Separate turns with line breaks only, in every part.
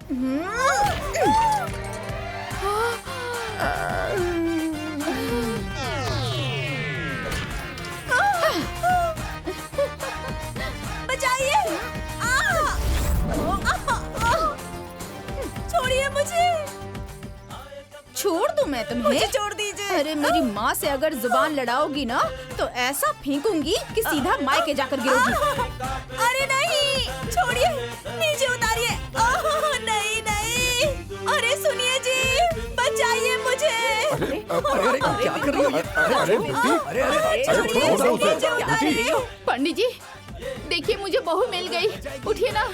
बचाइए! छोड़िए मुझे!
छोड़ दूं मैं तुम्हें?
मुझे छोड़ दीजिए।
अरे मेरी माँ से अगर जुबान लड़ाओगी ना तो ऐसा फेंकूंगी कि सीधा मायके जाकर गिरोगी।
अरे नहीं, छोड़िए, नीचे उतारिए। नहीं नहीं, अरे सुनिए जी, बचाइए मुझे।
अरे क्या कर रही हो? अरे बेटी, अरे छोड़ो उसे।
पंडित जी देखिए मुझे बहू मिल गई, उठिए ना।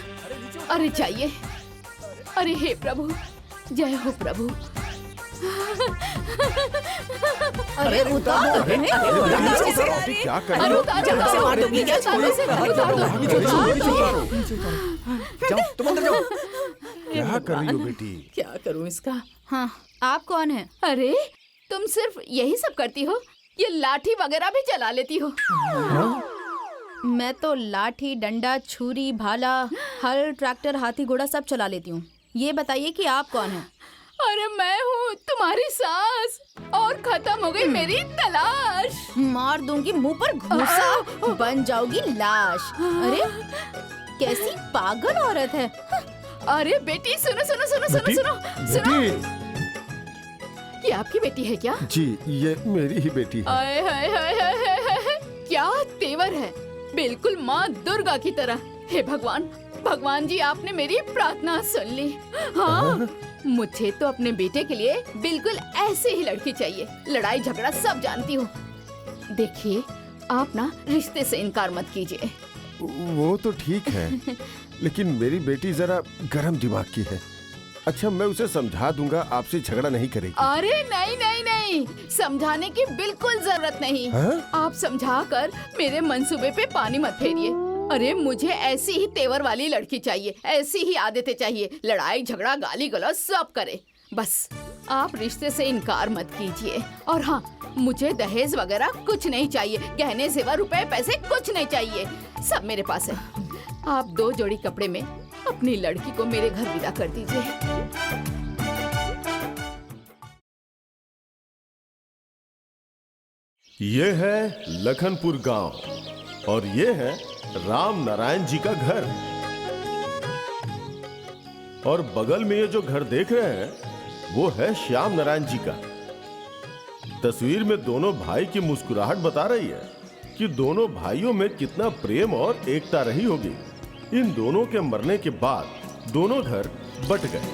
अरे जाइए। अरे हे प्रभु, जय हो प्रभु।
अरे उतार दो तुम्हें।
क्या कर रही हो?
उतार दो।
जाओ तुम अंदर जाओ। क्या कर रही हो बेटी?
क्या करूं इसका?
हाँ, आप कौन है?
अरे तुम सिर्फ यही सब करती हो? ये लाठी वगैरह भी चला लेती हो?
मैं तो लाठी, डंडा, छुरी, भाला, हल, ट्रैक्टर, हाथी, घोड़ा सब चला लेती हूँ। ये बताइए कि आप कौन हैं?
अरे मैं हूँ तुम्हारी सास, और खत्म हो गई मेरी तलाश।
मार दूंगी मुंह पर घूसा, बन जाओगी लाश। अरे कैसी पागल औरत है।
अरे बेटी सुनो सुनो सुनो सुनो सुनो सुनो। ये आपकी बेटी है क्या?
जी ये मेरी ही बेटी है।
आए हाय हाय हाय हाय हाय, क्या तेवर है, बिल्कुल माँ दुर्गा की तरह। हे भगवान, भगवान जी आपने मेरी प्रार्थना सुन ली। हाँ मुझे तो अपने बेटे के लिए बिल्कुल ऐसे ही लड़की चाहिए। लड़ाई झगड़ा सब जानती हूँ। देखिए आप ना रिश्ते से इनकार मत कीजिए।
वो तो ठीक है, लेकिन मेरी बेटी जरा गरम दिमाग की है। अच्छा मैं उसे समझा दूंगा, आपसे झगड़ा नहीं करेगी।
अरे नहीं नहीं नहीं, समझाने की बिल्कुल जरूरत नहीं। आप समझा कर मेरे मंसूबे पे पानी मत फेरिए। अरे मुझे ऐसी ही तेवर वाली लड़की चाहिए, ऐसी ही आदतें चाहिए, लड़ाई झगड़ा गाली गलौज सब करे। बस आप रिश्ते से इनकार मत कीजिए। और हाँ, मुझे दहेज वगैरह कुछ नहीं चाहिए, गहने जेवर रुपए पैसे कुछ नहीं चाहिए, सब मेरे पास है। आप 2 जोड़ी कपड़े में अपनी लड़की को मेरे घर विदा कर दीजिए।
ये है लखनपुर गांव और ये है राम नारायण जी का घर। और बगल में ये जो घर देख रहे हैं वो है श्याम नारायण जी का। तस्वीर में दोनों भाई की मुस्कुराहट बता रही है कि दोनों भाइयों में कितना प्रेम और एकता रही होगी। इन दोनों के मरने के बाद दोनों घर बट गए।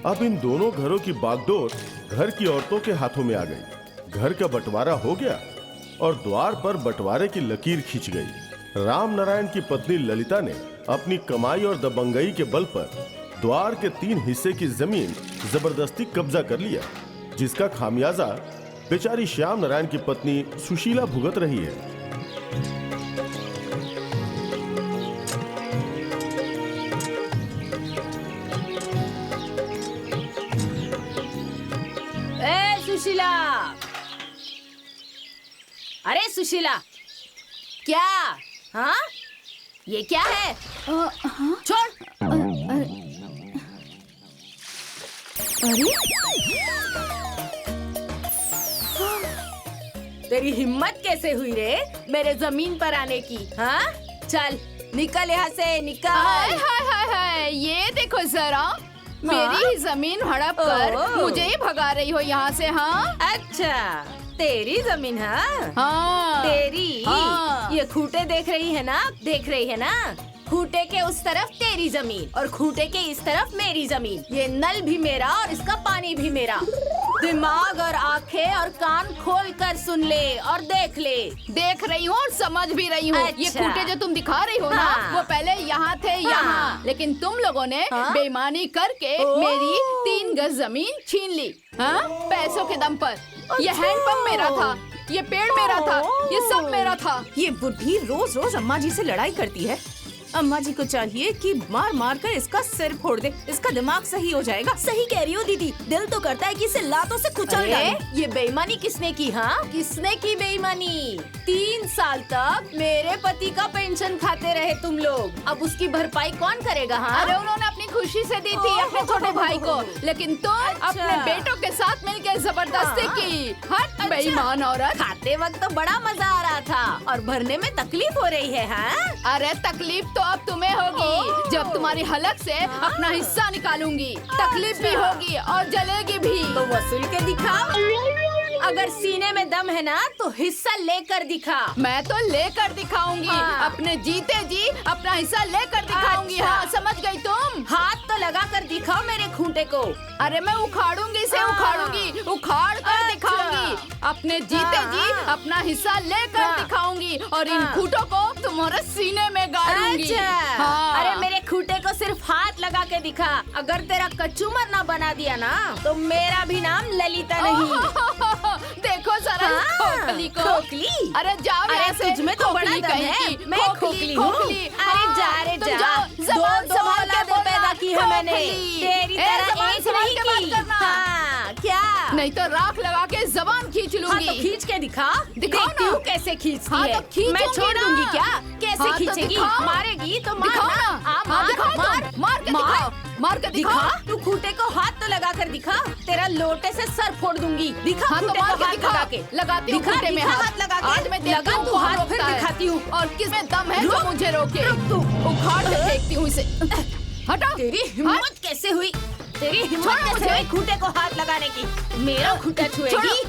अब इन दोनों घरों की बागडोर घर की औरतों के हाथों में आ गई। घर का बंटवारा हो गया और द्वार पर बंटवारे की लकीर खींच गई। राम नारायण की पत्नी ललिता ने अपनी कमाई और दबंगई के बल पर द्वार के 3 हिस्से की जमीन जबरदस्ती कब्जा कर लिया, जिसका खामियाजा बेचारी श्याम नारायण की पत्नी सुशीला भुगत रही है।
सुशीला, अरे सुशीला, क्या? हाँ ये क्या है? छोड़। तेरी हिम्मत कैसे हुई रे मेरे जमीन पर आने की? हाँ चल निकल यहाँ से, निकल।
हाय हाय हाय हाय, ये देखो जरा, मेरी ही जमीन हड़प कर मुझे ही भगा रही हो यहाँ से। हाँ
अच्छा तेरी जमीन है?
हाँ
तेरी?
हाँ।
ये खूंटे देख रही है ना, देख रही है ना? खूंटे के उस तरफ तेरी जमीन और खूंटे के इस तरफ मेरी जमीन। ये नल भी मेरा और इसका पानी भी मेरा। दिमाग और आंखें और कान खोल कर सुन ले और देख ले।
देख रही हूँ और समझ भी रही हूँ।
अच्छा।
ये खूंटे जो तुम दिखा रही हो ना, वो पहले यहाँ थे, यहाँ। लेकिन तुम लोगों ने बेईमानी करके मेरी 3 गज जमीन छीन ली। हाँ पैसों के दम पर। ये हैंडपंप मेरा था, ये पेड़ मेरा था, ये सब मेरा था।
ये बुढ़ी रोज रोज अम्मा जी से लड़ाई करती है।
अम्मा जी को चाहिए कि मार मार कर इसका सिर फोड़ दे, इसका दिमाग सही हो जाएगा।
सही कह रही हो दीदी, दिल तो करता है कि इसे लातों से कुचल
अरे
डालूं।
ये बेईमानी किसने की? हाँ, किसने की बेईमानी? 3 साल तक मेरे पति का पेंशन खाते रहे तुम लोग, अब उसकी भरपाई कौन करेगा? हाँ,
अरे उन्होंने अपनी खुशी से दी थी अपने छोटे भाई को, लेकिन तुम अपने बेटों के साथ मिलकर जबरदस्ती की। हट बेईमान औरत।
खाते वक्त तो बड़ा मजा आ रहा था और भरने में तकलीफ हो रही है। हाँ,
अरे तकलीफ तो अब तुम्हें होगी जब तुम्हारी हलक से अपना हिस्सा निकालूंगी। तकलीफ भी होगी और जलेगी भी।
तो वसूल के दिखाओ। अगर सीने में दम है ना तो हिस्सा लेकर दिखा।
मैं तो लेकर दिखाऊंगी।
हाँ।
अपने जीते जी अपना हिस्सा लेकर दिखाऊंगी।
अच्छा।
हाँ, समझ गई तुम?
हाथ तो लगा कर दिखाओ मेरे खूंटे को।
अरे मैं उखाड़ूंगी इसे,
हाँ।
उखाड़ूंगी, उखाड़ कर
अच्छा।
दिखाऊंगी। अपने जीते
हाँ।
जी अपना हिस्सा लेकर
हाँ।
दिखाऊंगी और इन
हाँ।
खूंटों को तुम्हारे सीने में गाड़ूंगी।
अच्छा।
हाँ।
अरे मेरे खूंटे को सिर्फ हाथ लगा के दिखा। अगर तेरा कचूमर ना बना दिया ना तो मेरा भी नाम ललिता नहीं।
देखो जरा इस खोखली को।
खोखली?
अरे जाओ
अरे
यहाँ से।
तुझ में तो बड़ा
खोखली
दम
कहीं
है।
की।
मैं खोखली हूँ। अरे जा रे
तुम
जा।
जाओ,
दो
ज़बान
दो
संभाल के
औलादें
बोलना।
पैदा की है मैंने।
खोखली।
तेरी
ए,
तरह
ज़बान
एक
संभाल
नहीं
के बात
की।
करना।
हाँ, क्या?
नहीं तो राख लगा के जबान खींच
हाँ
लूंगी।
तो खींच के दिखा।
दिखाओ
देखती
ना।
हूँ कैसे खींचती
हाँ
है।
तो खींचूंगी
मैं छोड़
ना।
दूंगी क्या? कैसे
हाँ तो
खींचेगी?
दिखाओ।
मारेगी तो मार
दिखाओ ना।
आ,
हाँ,
मार,
दिखाओ तुम।
मार।
मार के दिखाओ। मार के
दिखा।
दिखाओ।
तू खूंटे को हाथ तो लगा कर दिखा। तेरा लोटे से सर फोड़ दूंगी। दिखा
हाँ तो
खूंटे
मार
को
के
हाथ
दिखा।
लगा के।
लगाती हूँ
दिखा,
खूंटे में
दिखा
हाथ।
हाथ लगा के।
आज मैं देखती
लगा
हूँ
तू
कौन
हाथ फिर
रोकता है।
दिखाती हूँ।
और किसमें दम है जो
रुक।
मुझे रोके।
रुक तू।
उखाड़ के फेंकती हूँ इसे। हटाओ।
तेरी हिम्मत कैसे हुई? तेरी हिम्मत
छोड़ो
कैसे
मुझे।
हुई खूंटे को हाथ लगाने की? मेरा खूंटा छुएगी?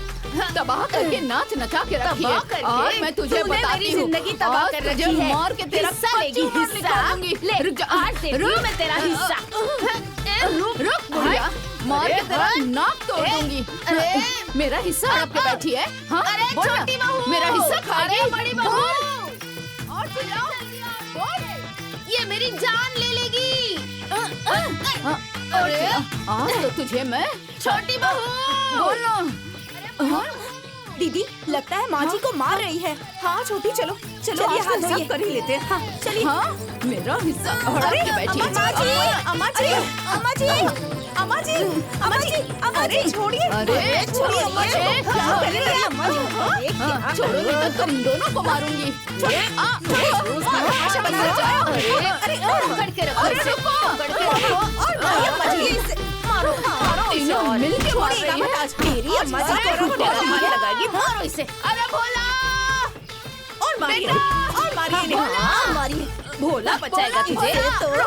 तबाह करके नाच नचा के रखी है।
तबाह करके?
और मैं तुझे
तूने
बताती
मेरी
हूँ।
जिंदगी तबाह
आज
कर
तुझे
रखी है।
मार के तेरा
हिस्सा लेगी,
कचूमर
हिस्सा।
निकाल दूंगी।
ले,
रुक जा।
आज देती हूँ मैं तेरा हिस्सा।
रुक बुढ़िया, मार के तेरा नाक तोड़ दूंगी। मेरा हिस्सा हड़प के बैठी है। हाँ,
अरे
बोल ना।
छोटी बहू।
मेरा हिस्सा खाएगी।
अरे बड़ी बहू।
बोल। और चिल्लाओ। बोल।
ये मेरी जान ले लेगी।
अरे आज तो तुझे मैं
छोटी बहू।
बोल ना।
दीदी लगता है माँ जी को मार रही है।
हाँ छोटी, चलो चलो
चलिए,
आज
हाथ
तो
धोइए।
सब कर ही लेते हैं। हाँ
चलिए।
हाँ, मेरा हिस्सा हड़प के बैठी है।
अम्मा जी, अम्मा जी, अम्मा जी, अम्मा जी, अम्मा जी, अम्मा जी, छोड़िए।
अरे
छोड़िए अम्मा जी।
अरे,
क्या कर रही है अम्मा जी?
हाँ, छोड़ूंगी तो तुम दोनों को मारूंगी।
तमाशा बना रहे हो?
अरे पकड़ के रखो इसे। पकड़ के रखो।
अम्मा जी, इसे मारो, मारो इसे।
तीनों मिलके मार
छोड़िएगा
रही
मत
है।
आज। मेरी अम्मा जी को
खूंटे को हाथ लगाएगी। मारो इसे।
अरे भोला,
और मारिए, और मारिए इन्हें।
भोला।
हाँ, मारिए।
भोला बचाएगा तुझे।
भोला।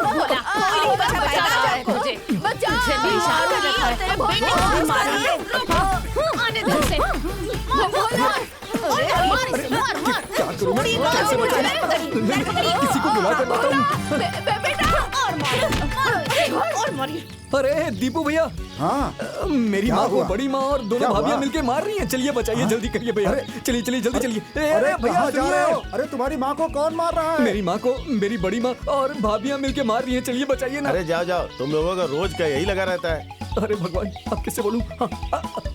भोला
कोई नहीं बचा पाएगा।
तुझे।
बचा।
तुझे भी मारूंगी और तेरे बेटे को भी मारूंगी। आने दो उसे।
भोला।
मार इसे, मार मार।
क्या करूं मैं? कैसे बचाऊं? किसी को बुला कर बताऊं?
बेटा।
और मारो, मारो इसे। और मारिए।
अरे दीपू भैया,
हाँ
मेरी
क्या
माँ को
हुआ?
बड़ी माँ और दोनों
क्या
भाभियाँ
हुआ?
मिलके मार रही हैं। चलिए बचाइए, जल्दी करिए भैया।
अरे,
चलिए चलिए जल्दी चलिए।
अरे
भैया
कहाँ जा
सुनिए।
रहे हो? अरे तुम्हारी माँ को कौन मार रहा है?
मेरी माँ को मेरी बड़ी माँ और भाभियाँ मिलके मार रही हैं। चलिए बचाइए ना।
अरे जाओ जाओ, तुम लोगों का रोज का यही लगा रहता है।
अरे भगवान, अब किससे बोलूं?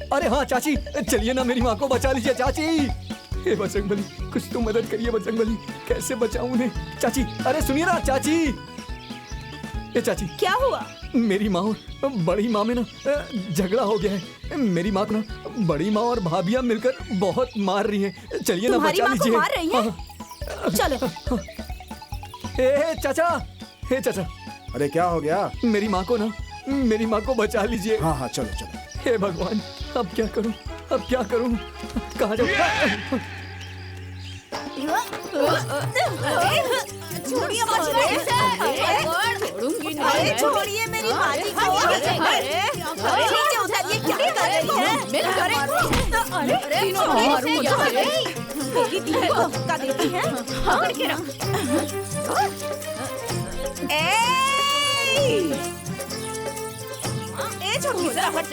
अरे हाँ चाची, चलिए ना, मेरी माँ को बचा लीजिए चाची। हे बजरंगबली, कुछ तो मदद करिए बजरंगबली। कैसे बचाऊं उन्हें? चाची, अरे सुनिए ना चाची। ये चाची,
क्या हुआ?
मेरी माँ और बड़ी माँ में ना झगड़ा हो गया है। मेरी माँ को ना बड़ी माँ और भाभियाँ मिलकर बहुत मार रही हैं। चलिए ना
तुम्हारी
बचा
माँ को
लीजिए।
मार रही हैं?
हाँ।
चलो।
हे चाचा, हे चाचा,
अरे क्या हो गया?
मेरी माँ को ना, मेरी माँ को बचा लीजिए।
हाँ हाँ चलो चलो।
हे भगवान, अब क्या करूं? अब क्या करूं? कहाँ जाऊं?
छोड़िए अम्मा जी को।
छोड़ूंगी
अरे
नहीं।
छोड़िए मेरी माँ जी को। नीचे उतारिए, क्या कर रही है?
मिलकर मारो।
अरे
तीनों मारूंगी यहाँ पे।
मेरी दी को धक्का देती है। पकड़ के रख। ए छोटी जरा हट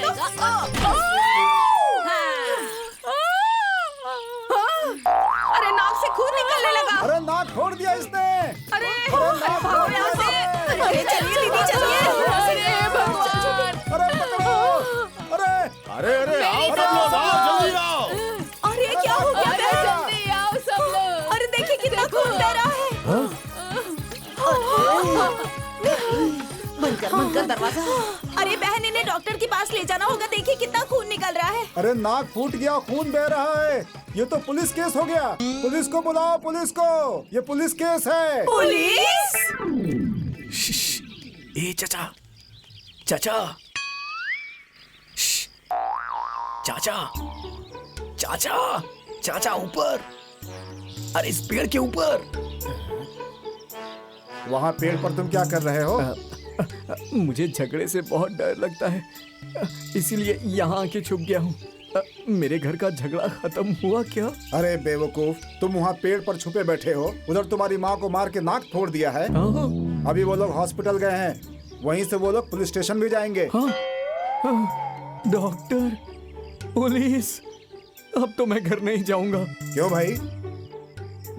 अरे नाक से खून निकलने लगा।
अरे नाक फोड़ दिया इसने।
अरे
नाक
भागो यहाँ से।
अरे चलिए दीदी चलिए।
अरे भगवान।
अरे पकड़ो। अरे
अरे अरे आओ सब लोग, आओ जल्दी आओ।
अरे क्या हो गया?
अरे जल्दी आओ सब लोग।
अरे देखिए कितना खून बह रहा है।
बंद कर दरवाजा। अरे बहन, इन्हें डॉक्टर के पास ले जाना होगा। देखिए कितना खून निकल रहा है।
अरे नाक फूट गया, खून बह रहा है। ये तो पुलिस केस हो गया। पुलिस को बुलाओ, पुलिस को। ये पुलिस केस है।
पुलिस?
ए चाचा, चाचा, श्श, चाचा, चाचा, चाचा ऊपर, अरे इस पेड़ के ऊपर।
वहाँ पेड़ पर तुम क्या कर रहे हो?
मुझे झगड़े से बहुत डर लगता है, इसीलिए यहाँ आके छुप गया हूँ। मेरे घर का झगड़ा खत्म हुआ क्या?
अरे बेवकूफ, तुम वहाँ पेड़ पर छुपे बैठे हो। उधर तुम्हारी माँ को मार के नाक फोड़ दिया है।
हाँ,
अभी वो लोग हॉस्पिटल गए हैं, वहीं से वो लोग पुलिस स्टेशन भी जाएंगे।
हाँ, हाँ, डॉक्टर, पुलिस, अब तो मैं घर नहीं जाऊंगा।
क्यों भाई?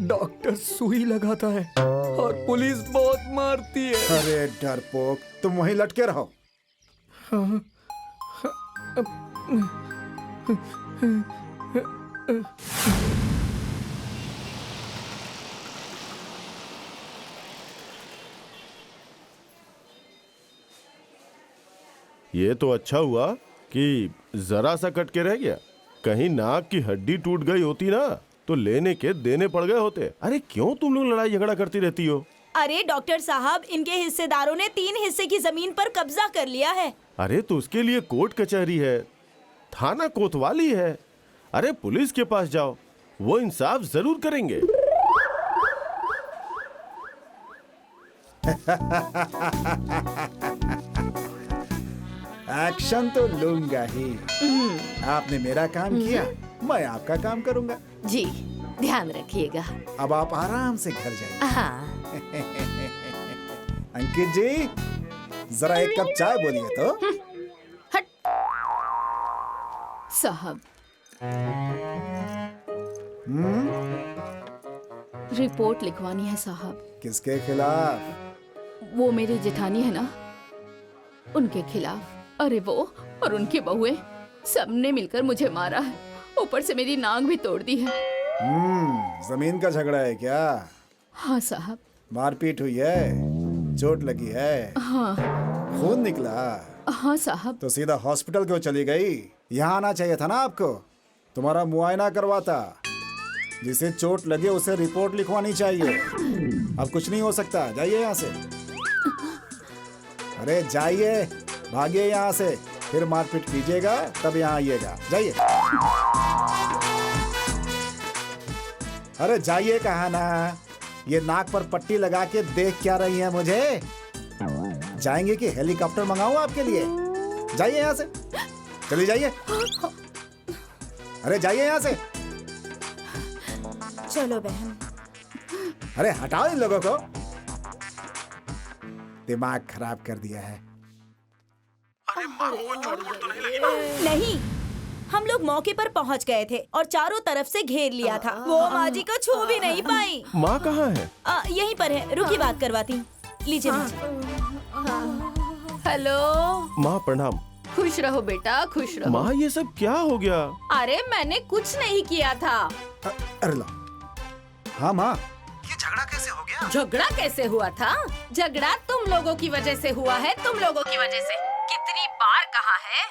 डॉक्टर सुई लगाता है और पुलिस बहुत मारती है।
अरे डरपोक, तुम वहीं लटके रहो।
ये तो अच्छा हुआ कि जरा सा कट के रह गया। कहीं नाक की हड्डी टूट गई होती ना तो लेने के देने पड़ गए होते। अरे क्यों तुम लोग लड़ाई झगड़ा करती रहती हो?
अरे डॉक्टर साहब, इनके हिस्सेदारों ने 3 हिस्से की जमीन पर कब्जा कर लिया है।
अरे तो उसके लिए कोर्ट कचहरी है, थाना कोतवाली है। अरे पुलिस के पास जाओ, वो इंसाफ जरूर करेंगे।
एक्शन तो लूंगा ही। आपने मेरा काम किया, मैं आपका काम करूंगा।
जी, ध्यान रखिएगा।
अब आप आराम से घर जाइए।
हाँ।
अंकित जी, जरा एक कप चाय बोलिए तो।
साहब, रिपोर्ट लिखवानी है साहब।
किसके खिलाफ?
वो मेरी जेठानी है ना, उनके खिलाफ। अरे वो और उनकी बहुएं सबने मिलकर मुझे मारा है, ऊपर से मेरी नाक भी तोड़ दी है।
जमीन का झगड़ा है क्या?
हाँ साहब।
मारपीट हुई है? चोट लगी है?
हाँ।
खून निकला?
हाँ साहब।
तो सीधा हॉस्पिटल क्यों चली गई? यहाँ आना चाहिए था ना आपको, तुम्हारा मुआयना करवाता। जिसे चोट लगे उसे रिपोर्ट लिखवानी चाहिए। अब कुछ नहीं हो सकता, जाइए यहाँ से। अरे जाइए, भागिए यहाँ से, फिर मारपीट कीजिएगा तब यहाँ आइएगा। जाइए। अरे जाइए, कहा ना। ये नाक पर पट्टी लगा के देख क्या रही है मुझे? जाएंगे कि हेलीकॉप्टर मंगाऊं आपके लिए? जाइए यहाँ से, चली जाइए। अरे जाइए यहाँ से।
चलो बहन।
अरे हटाओ इन लोगों को, दिमाग खराब कर दिया है।
नहीं, हम लोग मौके पर पहुंच गए थे और चारों तरफ से घेर लिया था। वो माँ जी को छू भी नहीं पाई।
माँ कहाँ है?
यहीं पर है, रुकी बात करवाती। लीजिए माँ जी।
हेलो।
माँ प्रणाम।
खुश रहो बेटा, खुश रहो।
माँ ये सब क्या हो गया?
अरे मैंने कुछ नहीं किया था।
अरे ला। हाँ माँ।
झगड़ा कैसे हुआ था? झगड़ा तुम लोगों की वजह से हुआ है, तुम लोगों की वजह से। कितनी बार कहा है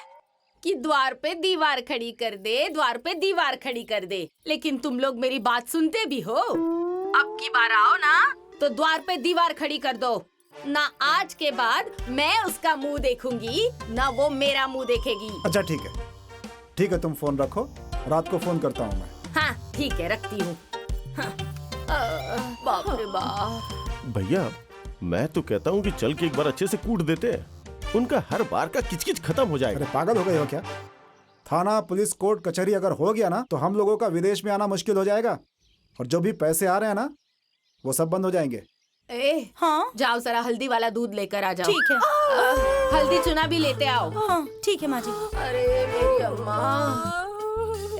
कि द्वार पे दीवार खड़ी कर दे, द्वार पे दीवार खड़ी कर दे, लेकिन तुम लोग मेरी बात सुनते भी हो। अब की बार आओ ना तो द्वार पे दीवार खड़ी कर दो। ना आज के बाद मैं उसका मुंह देखूंगी, ना वो मेरा मुंह देखेगी।
अच्छा ठीक है, ठीक है, तुम फोन रखो, रात को फोन करता हूँ मैं।
हाँ ठीक है, रखती हूँ।
बाप रे बाप।
भैया मैं तो कहता हूँ कि चल के एक बार अच्छे से कूट देते हैं, उनका हर बार का किचकिच खत्म हो जाएगा।
अरे पागल हो गए हो क्या? थाना, पुलिस, कोर्ट, कचहरी अगर हो गया ना तो हम लोगों का विदेश में आना मुश्किल हो जाएगा, और जो भी पैसे आ रहे हैं ना वो सब बंद हो जाएंगे।
ए,
हाँ
जाओ जरा हल्दी वाला दूध लेकर आ जाओ।
ठीक है।
हल्दी चूना भी लेते आओ।
हाँ ठीक है माँ जी।
अरे मेरी अम्मा,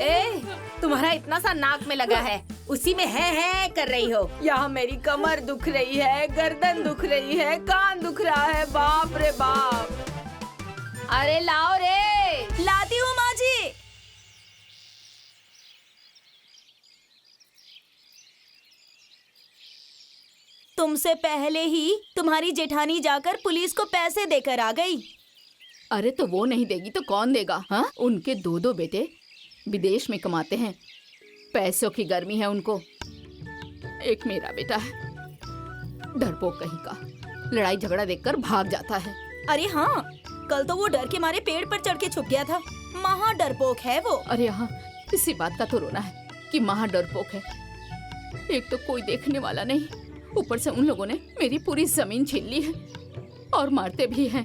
ए तुम्हारा इतना सा नाक में लगा है, उसी में है कर रही हो। यहाँ मेरी कमर दुख रही है, गर्दन दुख रही है, कान दुख रहा है, बाप रे बाप। अरे लाओ रे।
लाती हूँ माँ जी। तुमसे पहले ही तुम्हारी जेठानी जाकर पुलिस को पैसे देकर आ गई।
अरे तो वो नहीं देगी तो कौन देगा? हाँ, उनके दो बेटे विदेश में कमाते हैं, पैसों की गर्मी है उनको। एक मेरा बेटा है, डरपोक कहीं का, लड़ाई झगड़ा देखकर भाग जाता है।
अरे हाँ, कल तो वो डर के मारे पेड़ पर चढ़ के छुप गया था। महा डरपोक है वो।
अरे हाँ, इसी बात का तो रोना है कि महा डरपोक है। एक तो कोई देखने वाला नहीं, ऊपर से उन लोगों ने मेरी पूरी जमीन छीन ली है और मारते भी हैं।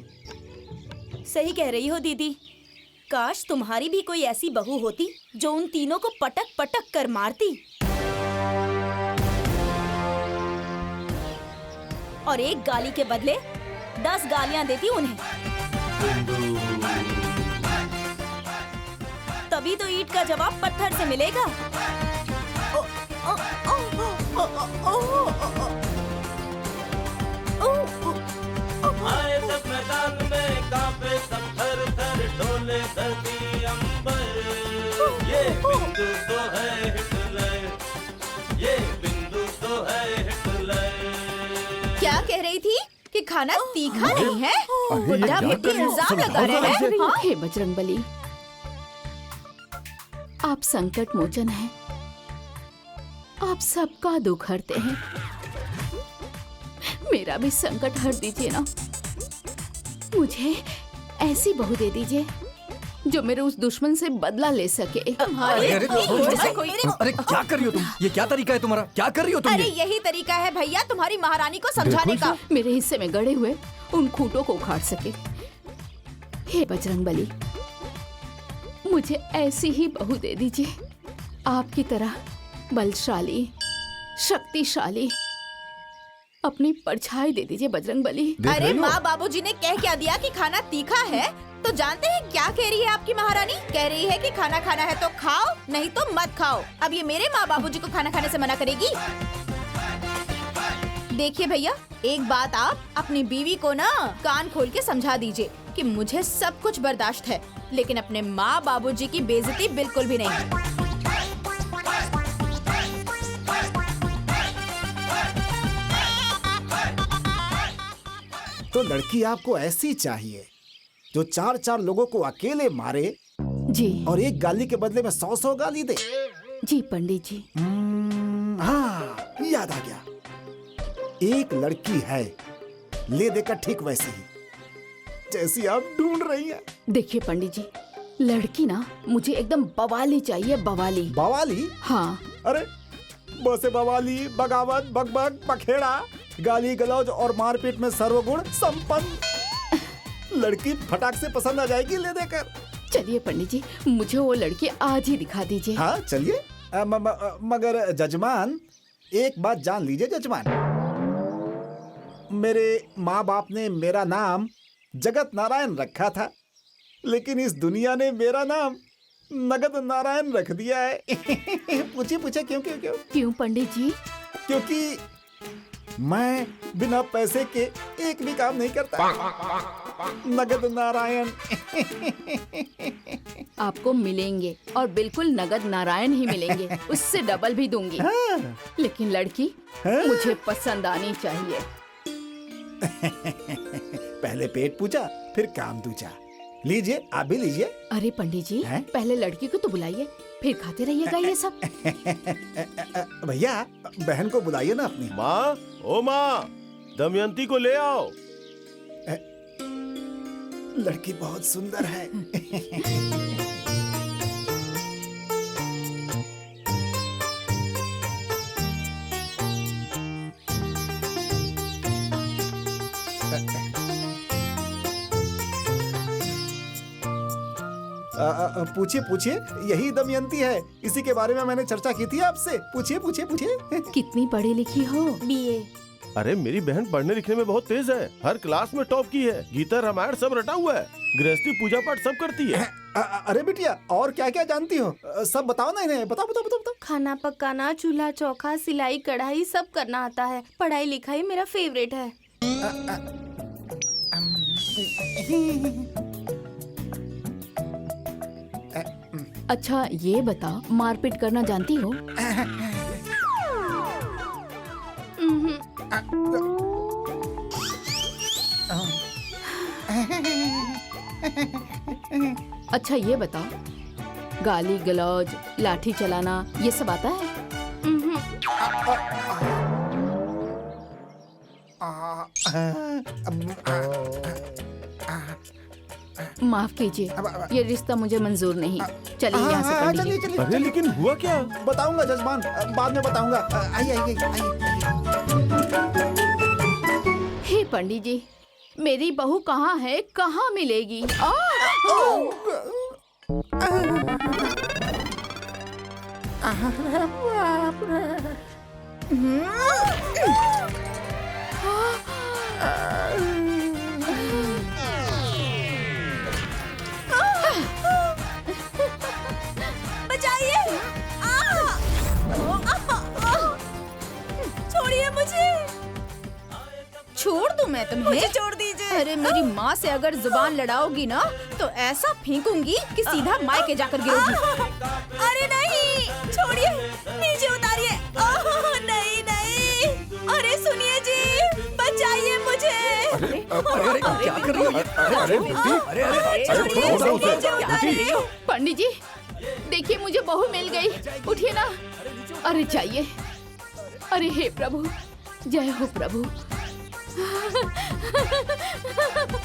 सही कह रही हो दीदी। काश तुम्हारी भी कोई ऐसी बहू होती जो उन तीनों को पटक पटक कर मारती और एक गाली के बदले 10 गालियां देती उन्हें। तभी तो ईंट का जवाब पत्थर से मिलेगा।
आए सब मैदान में कांपे सब थर थर डोले धरती अंबर। ये बिंदु तो है हिटलर, ये बिंदु तो है हिटलर।
क्या कह रही थी कि खाना तीखा नहीं है?
अरे ये
बुढ़ा
क्या
बेटी
कर रही हो?
इल्जाम लगा
समझाओ
रहे
जरा
हैं।
इसे।
हाँ?
हे बजरंगबली, आप संकट मोचन हैं, आप सबका दुख हरते हैं। मेरा भी संकट हर दीजिए ना। मुझे ऐसी बहू दे दीजिए जो मेरे उस दुश्मन से बदला ले सके।
अरे अरे अरे क्या कर रही हो तुम? ये क्या तरीका है तुम्हारा? क्या कर रही हो तुम?
अरे
ये
यही तरीका है भैया तुम्हारी महारानी को समझाने का।
मेरे हिस्से में गड़े हुए उन खूंटों को उखाड़ सके। हे बजरंगबली, मुझे ऐसी ही बहू दे दीजिए, आपकी तरह बलशाली, शक्तिशाली। अपनी परछाई दे दीजिए बजरंगबली।
देख
अरे
रही हो?
माँ बाबूजी ने कह क्या दिया कि खाना तीखा है? तो जानते हैं क्या कह रही है आपकी महारानी? कह रही है कि खाना खाना है तो खाओ, नहीं तो मत खाओ। अब ये मेरे माँ बाबूजी को खाना खाने से मना करेगी? देखिए भैया, एक बात आप अपनी बीवी को ना कान खोल के समझा दीजिए कि मुझे सब कुछ बर्दाश्त है, लेकिन अपने माँ बाबूजी की बेइज्जती बिल्कुल भी नहीं।
तो लड़की आपको ऐसी चाहिए जो 4-4 लोगों को अकेले मारे
जी
और एक गाली के बदले में 100-100 गाली दे।
जी पंडित जी।
हाँ, याद आ गया। एक लड़की है, ले देकर ठीक वैसी ही जैसी आप ढूंढ रही हैं।
देखिए पंडित जी, लड़की ना मुझे एकदम बवाली चाहिए, बवाली।
बवाली?
हाँ,
अरे बसे बवाली, बगावत, बकबक, पखेड़ा, गाली गलौज और मारपीट में सर्वगुण संपन्न लड़की फटाक से पसंद आ जाएगी ले देकर।
चलिए पंडित जी, मुझे वो लड़की आज ही दिखा दीजिए।
हाँ चलिए। मगर जजमान, एक बात जान लीजिए जजमान, मेरे माँ बाप ने मेरा नाम जगत नारायण रखा था, लेकिन इस दुनिया ने मेरा नाम नगद नारायण रख दिया है। पूछिए पूछिए क्यों क्यों क्यों?
क्यों पंडित जी?
क्योंकि मैं बिना पैसे के एक भी काम नहीं करता। नगद नारायण।
आपको मिलेंगे और बिल्कुल नगद नारायण ही मिलेंगे, उससे डबल भी दूंगी।
हाँ।
लेकिन लड़की
हाँ।
मुझे पसंद आनी चाहिए।
पहले पेट पूजा फिर काम दूजा। लीजिए, आप भी लीजिए।
अरे पंडित जी,
हैं?
पहले लड़की को तो बुलाइए, फिर खाते रहिएगा ये सब।
भैया, बहन को बुलाइए ना अपनी।
माँ, ओ माँ, दमयंती को ले आओ।
लड़की बहुत सुंदर है। पूछिए पूछिए, यही दमयंती है, इसी के बारे में मैंने चर्चा की थी आपसे। पूछिए पूछिए पूछिए।
कितनी पढ़ी लिखी हो?
बीए।
अरे मेरी बहन पढ़ने लिखने में बहुत तेज है, हर क्लास में टॉप की है, गीता रामायण सब रटा हुआ है, गृहस्थी पूजा पाठ सब करती है।
अरे बिटिया, और क्या क्या जानती हो? सब बताओ ना इन्हें, बताओ बताओ बताओ बताओ।
खाना पकाना, चूल्हा चौका, सिलाई कढ़ाई सब करना आता है। पढ़ाई लिखाई मेरा फेवरेट है।
अच्छा ये बताओ, मारपीट करना जानती हो? अच्छा ये बताओ, गाली गलौज, लाठी चलाना ये सब आता है? माफ कीजिए, ये रिश्ता मुझे मंजूर नहीं। चलिए यहाँ से पंडित जी।
चलिए
अरे लेकिन हुआ क्या?
बताऊंगा जजमान, बाद में बताऊंगा। आइए आइए आइए।
हे पंडित जी, मेरी बहू कहाँ है, कहाँ मिलेगी?
बचाइए! छोड़िए मुझे!
छोड़ दूं मैं तुम्हें?
मुझे छोड़ दीजिए।
अरे मेरी माँ से अगर जुबान लड़ाओगी ना तो ऐसा फेंकूंगी कि सीधा मायके जाकर गिरोगी।
अरे नहीं, छोड़िए, नीचे उतारिए। नहीं नहीं, अरे सुनिए जी, बचाइए मुझे।
अरे क्या कर रही हो?
अरे बेटी,
अरे
छोड़ो ना उसे। बेटी,
पंडित जी देखिए, मुझे बहू मिल गई। उठिए ना। अरे चाहिए। अरे हे प्रभु, जय हो प्रभु।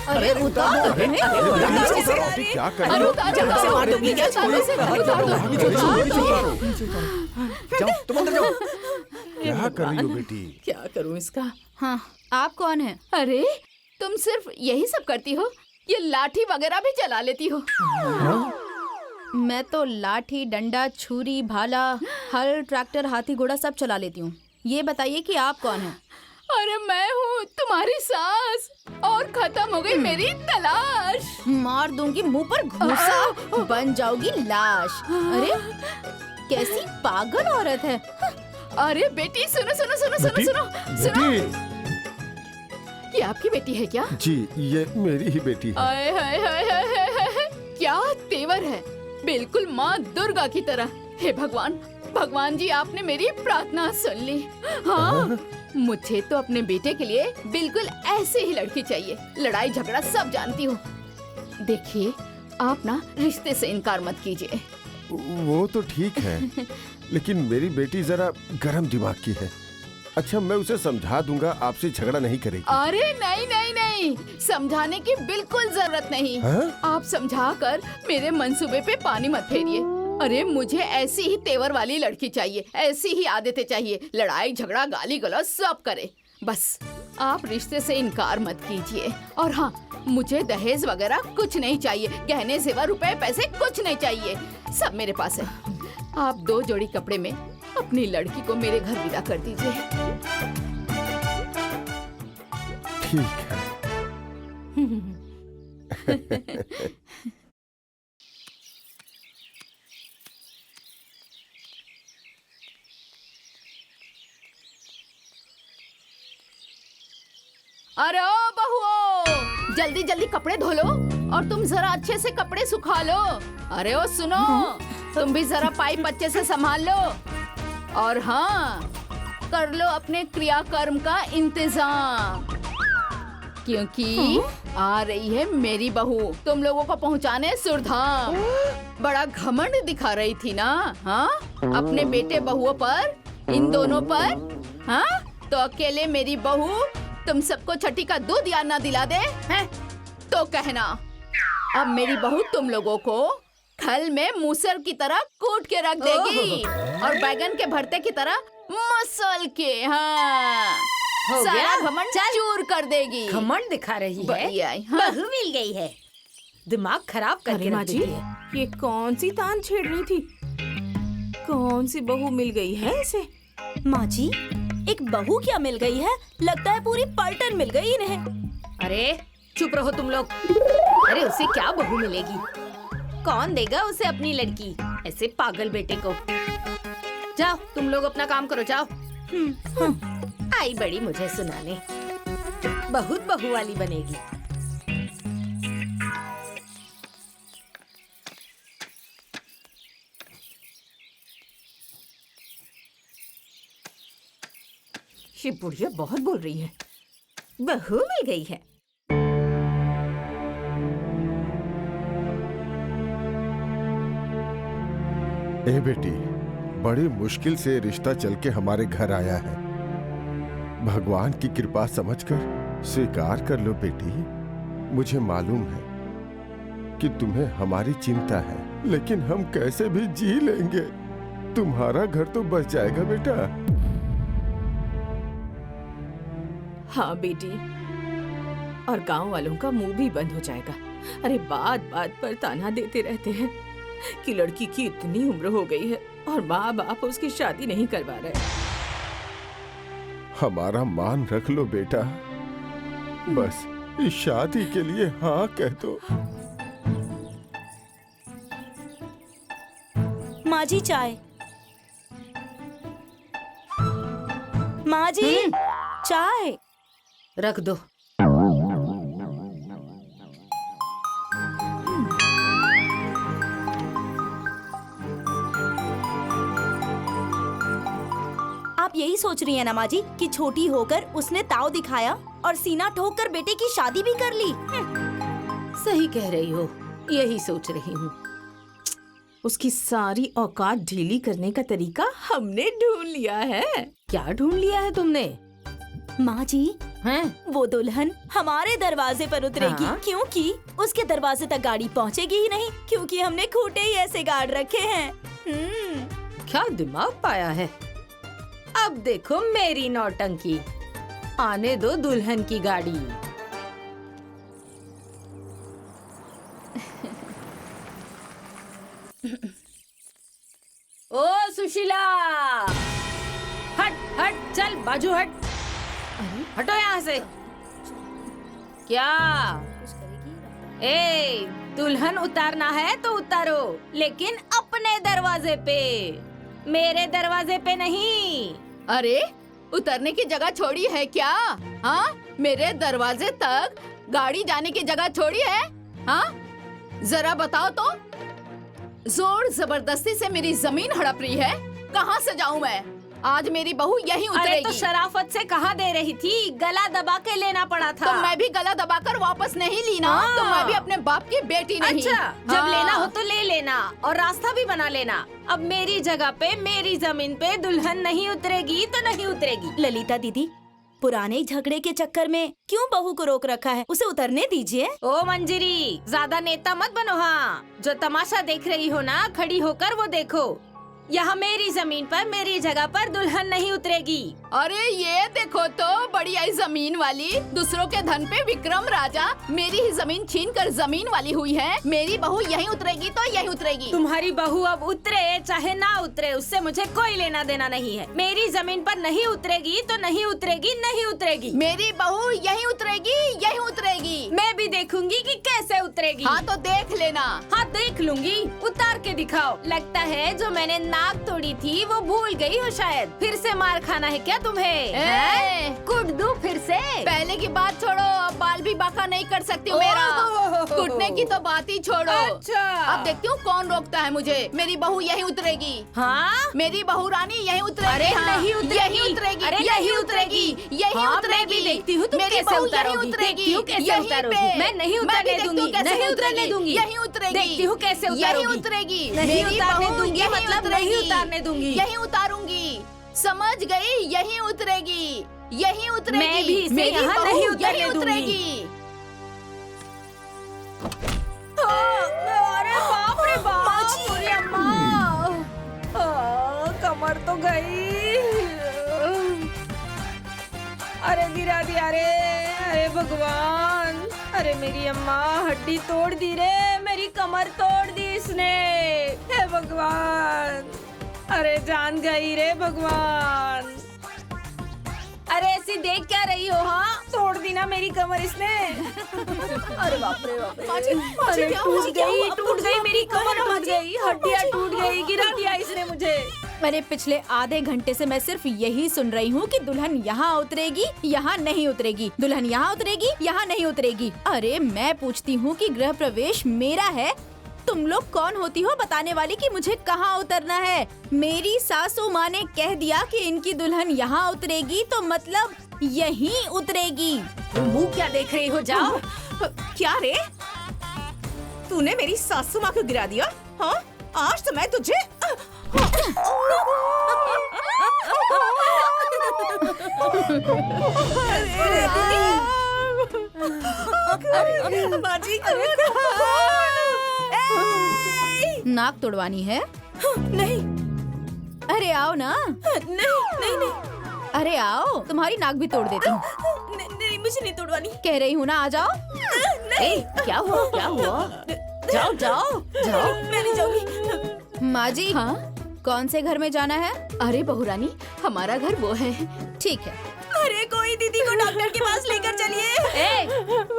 अरे उतार
बेटी, क्या कर रही
अरे
हो?
उतार दो, उतार दो, नीचे उतार दो, उतार दो।
जाओ तुम अंदर जाओ।
क्या कर रही हो बेटी?
क्या करूं इसका?
हाँ, आप कौन है?
अरे तुम सिर्फ यही सब करती हो? ये लाठी वगैरह भी चला लेती हो?
मैं तो लाठी, डंडा, छुरी, भाला, हल, ट्रैक्टर, हाथी, घोड़ा सब चला लेती हूँ। ये बताइए कि आप कौन हैं?
अरे मैं हूँ तुम्हारी सास, और खत्म हो गई मेरी तलाश।
मार दूंगी मुंह पर घूसा, बन जाओगी लाश। अरे कैसी पागल औरत है।
अरे बेटी सुनो सुनो सुनो सुनो सुनो सुनो।
बेटी,
ये आपकी बेटी है क्या?
जी ये मेरी ही बेटी है।
आए हाय हाय हाय हाय हाय, क्या तेवर है, बिल्कुल माँ दुर्गा की तरह। हे भगवान, भगवान जी आपने मेरी प्रार्थना सुन ली। हाँ, मुझे तो अपने बेटे के लिए बिल्कुल ऐसे ही लड़की चाहिए। लड़ाई झगड़ा सब जानती हूँ। देखिए आप ना रिश्ते से इनकार मत कीजिए।
वो तो ठीक है, लेकिन मेरी बेटी जरा गरम दिमाग की है। अच्छा मैं उसे समझा दूंगा, आपसे झगड़ा नहीं करेगी।
अरे नहीं नहीं नहीं, समझाने की बिल्कुल जरूरत नहीं।
हाँ?
आप समझा कर मेरे मंसूबे पे पानी मत फेरिए। अरे मुझे ऐसी ही तेवर वाली लड़की चाहिए, ऐसी ही आदतें चाहिए, लड़ाई झगड़ा गाली गलौज सब करे। बस आप रिश्ते से इनकार मत कीजिए। और हाँ, मुझे दहेज वगैरह कुछ नहीं चाहिए, गहने जेवर रुपए पैसे कुछ नहीं चाहिए, सब मेरे पास है। आप 2 जोड़ी कपड़े में अपनी लड़की को मेरे घर विदा कर दीजिए।
ठीक है।
अरे ओ बहुओ, जल्दी जल्दी कपड़े धो लो, और तुम जरा अच्छे से कपड़े सुखा लो। अरे ओ सुनो, तुम भी जरा पाइप अच्छे से संभाल लो। और हाँ, कर लो अपने क्रियाकर्म का इंतजाम, क्योंकि आ रही है मेरी बहू तुम लोगों को पहुंचाने सुरधाम। बड़ा घमंड दिखा रही थी ना, हाँ, अपने बेटे बहुओं पर, इन दोनों पर। हाँ, तो अकेले मेरी बहू तुम सबको छठी का दूध याद ना दिला दे हैं? तो कहना, अब मेरी बहू तुम लोगों को खल में मूसल की तरह कूट के रख देगी, और बैगन के भरते की तरह मसल के, हाँ,
हो
सारा
गया?
घमंड चूर कर देगी।
घमंड दिखा रही है।
बढ़िया है, हाँ।
बहू मिल गई है, दिमाग खराब करके रख देती है।
ये कौन सी तान छेड़ रही थी? कौन सी बहू मिल गई है इसे?
माँ जी, एक बहू क्या मिल गई है, लगता है पूरी पलटन मिल गई इन्हें।
अरे चुप रहो तुम लोग। अरे उसे क्या बहू मिलेगी, कौन देगा उसे अपनी लड़की, ऐसे पागल बेटे को। जाओ तुम लोग अपना काम करो, जाओ। आई बड़ी मुझे सुनाने, बहुत बहू वाली बनेगी। ये बुढ़िया बहुत बोल रही है। बहू मिल गई है।
ए बेटी, बड़ी मुश्किल से रिश्ता चल के हमारे घर आया है। भगवान की कृपा समझकर स्वीकार कर लो बेटी। मुझे मालूम है कि तुम्हें हमारी चिंता है, लेकिन हम कैसे भी जी लेंगे। तुम्हारा घर तो बच जाएगा बेटा।
हाँ बेटी, और गांव वालों का मुंह भी बंद हो जाएगा। अरे बात बात पर ताना देते रहते हैं कि लड़की की इतनी उम्र हो गई है और माँ बाप उसकी शादी नहीं करवा रहे।
हमारा मान रख लो बेटा, बस इस शादी के लिए हाँ कह दो।
माँ जी चाय। माँ जी चाय
रख दो।
आप यही सोच रही है ना माँ जी कि छोटी होकर उसने ताव दिखाया और सीना ठोक कर बेटे की शादी भी कर ली।
सही कह रही हो, यही सोच रही हूँ। उसकी सारी औकात ढीली करने का तरीका हमने ढूंढ लिया है।
क्या ढूंढ लिया है तुमने?
माँ जी
हैं?
वो दुल्हन हमारे दरवाजे पर उतरेगी।
हाँ?
क्योंकि उसके दरवाजे तक गाड़ी पहुँचेगी ही नहीं, क्योंकि हमने खूंटे ही ऐसे गाड़ रखे हैं।
क्या दिमाग पाया है। अब देखो मेरी नौटंकी। आने दो दुल्हन की गाड़ी। ओ सुशीला, हट हट, चल बाजू हट। हटो यहाँ से। क्या? ए, दुल्हन उतारना है तो उतारो, लेकिन अपने दरवाजे पे, मेरे दरवाजे पे नहीं।
अरे उतरने की जगह छोड़ी है क्या? हाँ, मेरे दरवाजे तक गाड़ी जाने की जगह छोड़ी है? हाँ, जरा बताओ तो। जोर जबरदस्ती से मेरी जमीन हड़प रही है। कहाँ से जाऊँ मैं? आज मेरी बहू यहीं
अरे
उतरेगी।
तो शराफत से कहा दे रही थी, गला दबा के लेना पड़ा था।
तो मैं भी गला दबाकर वापस नहीं ली ना।
हाँ।
तो मैं भी अपने बाप की बेटी नहीं।
अच्छा, जब
हाँ।
लेना हो तो ले लेना और रास्ता भी बना लेना। अब मेरी जगह पे, मेरी जमीन पे दुल्हन नहीं उतरेगी तो नहीं उतरेगी।
ललिता दीदी, पुराने झगड़े के चक्कर में क्यों बहू को रोक रखा है? उसे उतरने दीजिए।
ओ मंजरी, ज्यादा नेता मत बनो। हाँ, जो तमाशा देख रही हो ना, खड़ी होकर वो देखो। यहाँ मेरी जमीन पर, मेरी जगह पर दुल्हन नहीं उतरेगी।
अरे ये देखो तो, बड़ी आई जमीन वाली, दूसरों के धन पे विक्रम राजा मेरी ही जमीन छीन कर जमीन वाली हुई है। मेरी बहू यहीं उतरेगी तो यहीं उतरेगी।
तुम्हारी बहू अब उतरे चाहे ना उतरे, उससे मुझे कोई लेना देना नहीं है। मेरी जमीन पर नहीं उतरेगी तो नहीं उतरेगी, नहीं उतरेगी।
मेरी बहू यहीं उतरेगी, यहीं उतरेगी।
मैं भी देखूंगी कि कैसे उतरेगी।
हाँ तो देख लेना।
हाँ देख लूंगी, उतार के दिखाओ। लगता है जो मैंने नाक तोड़ी थी वो भूल गई हो शायद। फिर से मार खाना है क्या तुम्हें? हैं? कूट दूं फिर से?
पहले की बात छोड़ो, अब बाल भी बाका नहीं कर सकती हूँ मेरा। कूटने की तो बात ही छोड़ो।
अच्छा।
अब देखती हूँ कौन रोकता है मुझे। मेरी बहू यहीं उतरेगी।
हाँ,
मेरी बहू रानी यहीं उतरेगी।
अरे
हाँ,
नहीं उतरेगी।
यहीं उतरेगी।
अरे
यहीं
नहीं
उतरेगी।
उतरेगी।
यहीं
हाँ,
उतरेगी।
मैं भी देखती हूँ तुम
मेरी
कैसे
बहू
उतारोगी।
यहीं उतरेगी।
देखती हूँ कैसे
यहीं
उतारोगी।
पे।
मैं नहीं
मैं भी
उतरने
देखती हूँ
दूंगी,
कैसे
नहीं उतरने दूंगी।
यहीं उतरेगी।
देखती हूँ कैसे
यहीं
उतारोगी।
उतरेगी।
नहीं
मेरी
उतारने
बहू
दूंगी,
यहीं
मतलब
उतरेगी।
नहीं उतारने दूंगी।
यहीं उतारूंगी। समझ गई? यहीं उतरेगी। यहीं उतरेगी।
मैं भी इसे
मेरी
यहाँ
बहू
नहीं उतरने
यहीं
दूंगी।
उतरेगी।
अरे बाप रे बाप, अरे अम्मा, कमर तो गई। अरे गिरा दिया रे, अरे भगवान, अरे मेरी अम्मा हड्डी तोड़ दी रे, मेरी कमर तोड़ दी इसने। हे भगवान, अरे जान गई रे भगवान। अरे ऐसी देख क्या रही हो? हाँ, तोड़ दी ना मेरी कमर इसने। अरे बाप रे बाप रे। अरे टूट गई मेरी कमर, टूट गई, हड्डियाँ टूट गई, गिरा दिया इसने मुझे।
मैंने पिछले आधे घंटे से मैं सिर्फ यही सुन रही हूँ कि दुल्हन यहाँ उतरेगी, यहाँ नहीं उतरेगी, दुल्हन यहाँ उतरेगी, यहाँ नहीं उतरेगी। अरे मैं पूछती हूँ कि गृह प्रवेश मेरा है तुम लोग कौन होती हो बताने वाली कि मुझे कहाँ उतरना है? मेरी सासू माँ ने कह दिया कि इनकी दुल्हन यहाँ उतरेगी तो मतलब यहीं उतरेगी।
मुंह क्या देख रही हो? जाओ।
क्या रे, तूने मेरी सासू माँ को गिरा दिया? हाँ, आज तो मैं तुझे
माजी
नाक तोड़वानी है?
नहीं
अरे आओ ना।
नहीं
अरे आओ, तुम्हारी नाक भी तोड़ देती हूँ।
नहीं मुझे नहीं तोड़वानी।
कह रही हूँ ना, आ जाओ।
ए, क्या हुआ? क्या हुआ? जाओ जाओ जाओ।
मैं नहीं जाऊंगी।
माँ जी,
हाँ?
कौन से घर में जाना है?
अरे बहुरानी, हमारा घर वो है।
ठीक है।
अरे कोई दीदी को डॉक्टर के पास लेकर चलिए।
ए,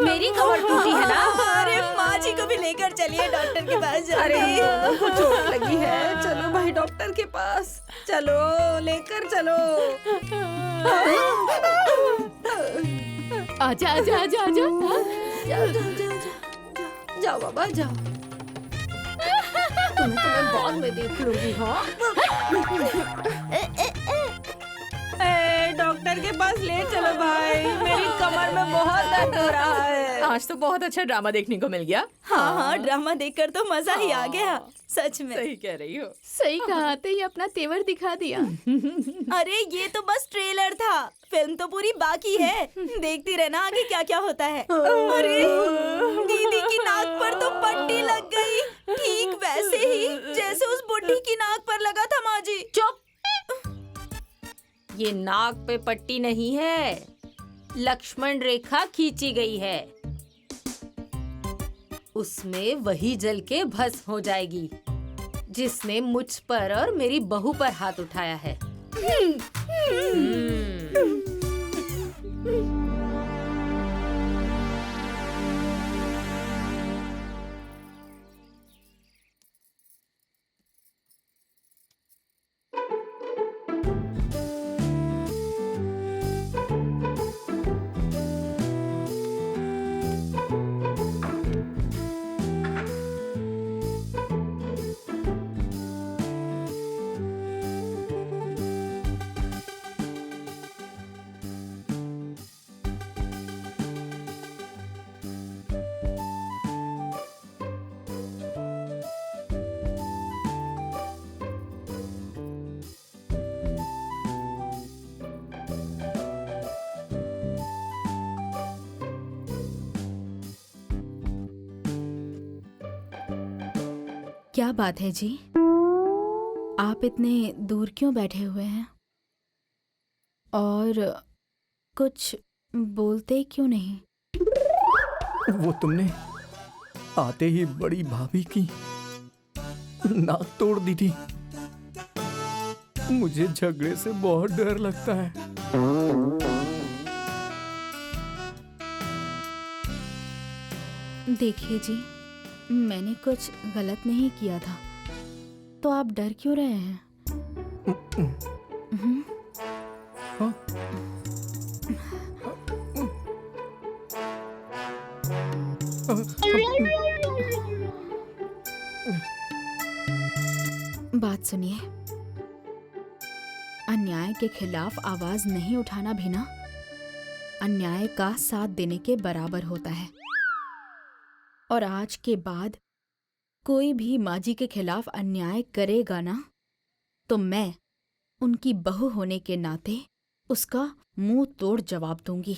मेरी कमर टूटी है ना?
अरे माँ जी को भी लेकर चलिए डॉक्टर के पास।
अरे
जल्दी।
उनको चोट लगी है, चलो भाई डॉक्टर के पास, चलो लेकर चलो।
आजा आजा आजा आजा।
जाओ बाबा जाओ।
तुम्हें बाद में देख लूंगी। हाँ,
डॉक्टर के पास ले चलो भाई, मेरी कमर में बहुत दर्द हो रहा है। आज तो बहुत अच्छा ड्रामा देखने को मिल गया।
हाँ ड्रामा देखकर तो मजा ही आ गया। सच में।
सही कह रही हो।
सही कहा, आते ही अपना तेवर दिखा दिया।
अरे ये तो बस ट्रेलर था, फिल्म तो पूरी बाकी है। देखती रहना आगे क्या क्या होता है। अरे दीदी की नाक पर तो पट्टी लग गई, ठीक वैसे ही जैसे उस बुढ़ी की नाक पर लगा था। माँ जी
चुप। ये नाक पे पट्टी नहीं है, लक्ष्मण रेखा खींची गई है। उसमें वही जल के भस्म हो जाएगी जिसने मुझ पर और मेरी बहू पर हाथ उठाया है।
क्या बात है जी, आप इतने दूर क्यों बैठे हुए हैं और कुछ बोलते क्यों नहीं?
वो तुमने आते ही बड़ी भाभी की नाक तोड़ दी थी। मुझे झगड़े से बहुत डर लगता है।
देखिए जी, मैंने कुछ गलत नहीं किया था, तो आप डर क्यों रहे हैं?
हाँ?
बात सुनिए, अन्याय के खिलाफ आवाज नहीं उठाना भी ना अन्याय का साथ देने के बराबर होता है। और आज के बाद कोई भी माँ जी के खिलाफ अन्याय करेगा ना, तो मैं उनकी बहू होने के नाते उसका मुंह तोड़ जवाब दूंगी।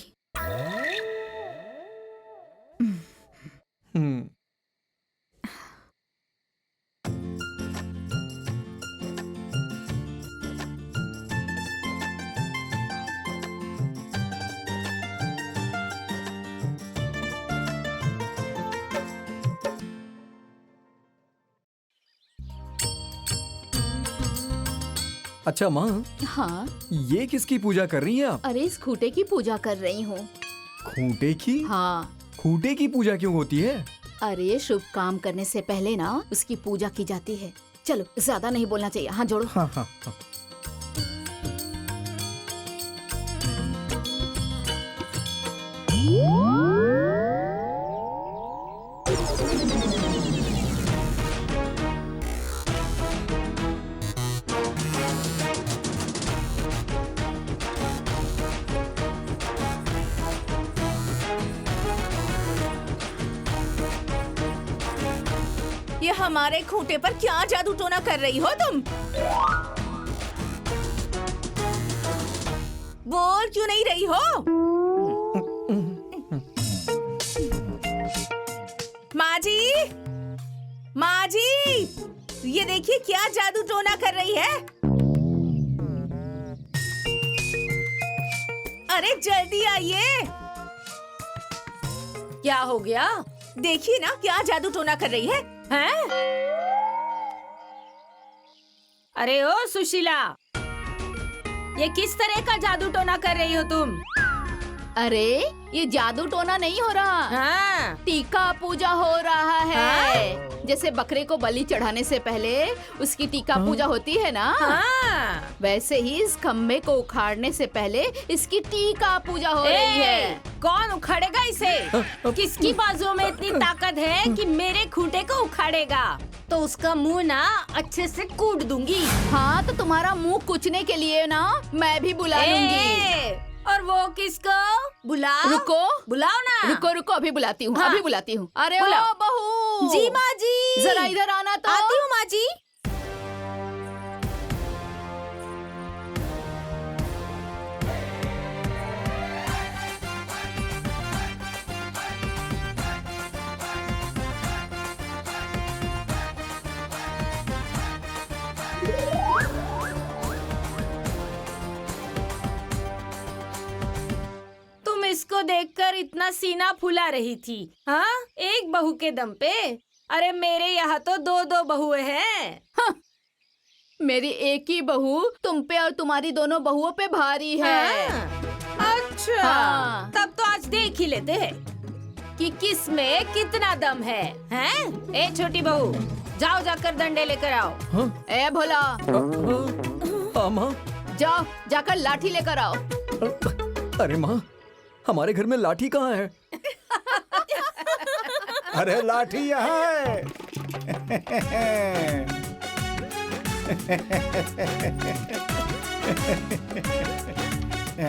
अच्छा माँ,
हाँ,
ये किसकी पूजा कर रही हैं आप?
अरे इस खूंटे की पूजा कर रही हूँ।
खूंटे की?
हाँ।
खूंटे की पूजा क्यों होती है?
अरे शुभ काम करने से पहले ना उसकी पूजा की जाती है। चलो, ज्यादा नहीं बोलना चाहिए। हाँ जोड़ो।
हाँ हाँ हाँ।
ये हमारे खूंटे पर क्या जादू टोना कर रही हो तुम? बोल क्यों नहीं रही हो? माँ जी, माँ जी, ये देखिए क्या जादू टोना कर रही है। अरे जल्दी आइए। क्या हो गया? देखिए ना क्या जादू टोना कर रही है, हैं?
अरे ओ सुशीला, ये किस तरह का जादू टोना कर रही हो तुम?
अरे ये जादू टोना नहीं हो रहा,
हाँ।
टीका पूजा हो रहा है। जैसे बकरे को बलि चढ़ाने से पहले उसकी टीका पूजा होती है ना,
हाँ।
वैसे ही इस खम्भे को उखाड़ने से पहले इसकी टीका पूजा हो रही है।
कौन उखाड़ेगा इसे? किसकी बाजुओं में इतनी ताकत है कि मेरे खूंटे को उखाड़ेगा? तो उसका मुंह ना अच्छे से कूट दूंगी।
हाँ तो तुम्हारा मुंह कुचने के लिए ना मैं भी बुला लूंगी।
और वो किसको? बुलाओ।
रुको,
बुलाओ ना।
रुको रुको, अभी बुलाती हूँ,
हाँ।
अभी बुलाती हूँ। अरे ओ
बुलाओ।
बहू।
जी माँ जी।
जरा इधर आना तो।
आती हूँ माँ जी। तुम इसको देखकर इतना सीना फुला रही थी, हाँ? एक बहू के दम पे? अरे मेरे यहाँ तो दो दो बहुएं हैं।
हाँ, मेरी एक ही बहू तुम पे और तुम्हारी दोनों बहुओं पे भारी है।
हाँ। अच्छा,
हाँ।
तब तो आज देख ही लेते हैं कि किस में कितना दम है, हैं? ए छोटी बहू, जाओ जाकर डंडे लेकर आओ।
हाँ?
ए भोला,
माँ।
जाओ जाकर लाठी लेकर आओ।
अरे माँ, हमारे घर में लाठी कहाँ है?
अरे लाठी यहाँ है।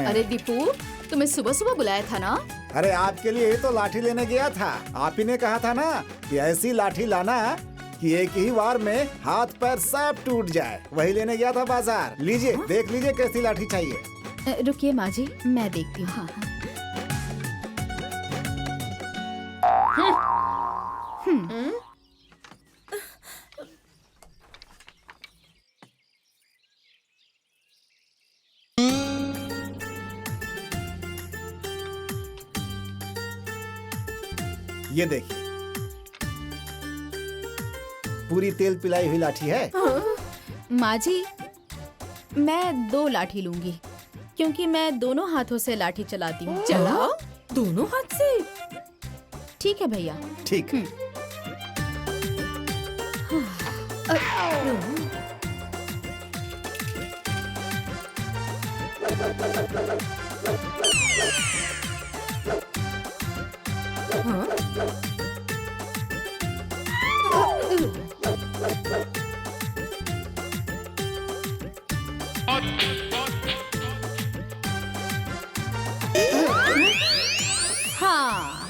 अरे दीपू, तुम्हें सुबह सुबह बुलाया था ना?
अरे आपके लिए ही तो लाठी लेने गया था। आप ही ने कहा था ना कि ऐसी लाठी लाना कि एक ही बार में हाथ पैर सब टूट जाए। वही लेने गया था बाजार। लीजिए, देख लीजिए कैसी लाठी चाहिए।
रुकिए माँ जी, मैं देखती हूँ। हाँ।
ये देखिए, पूरी तेल पिलाई हुई लाठी है।
माँ जी, मैं 2 लाठी लूंगी क्योंकि मैं दोनों हाथों से लाठी चलाती हूँ।
चलाओ दोनों हाथ से।
ठीक है भैया।
ठीक।
हाँ,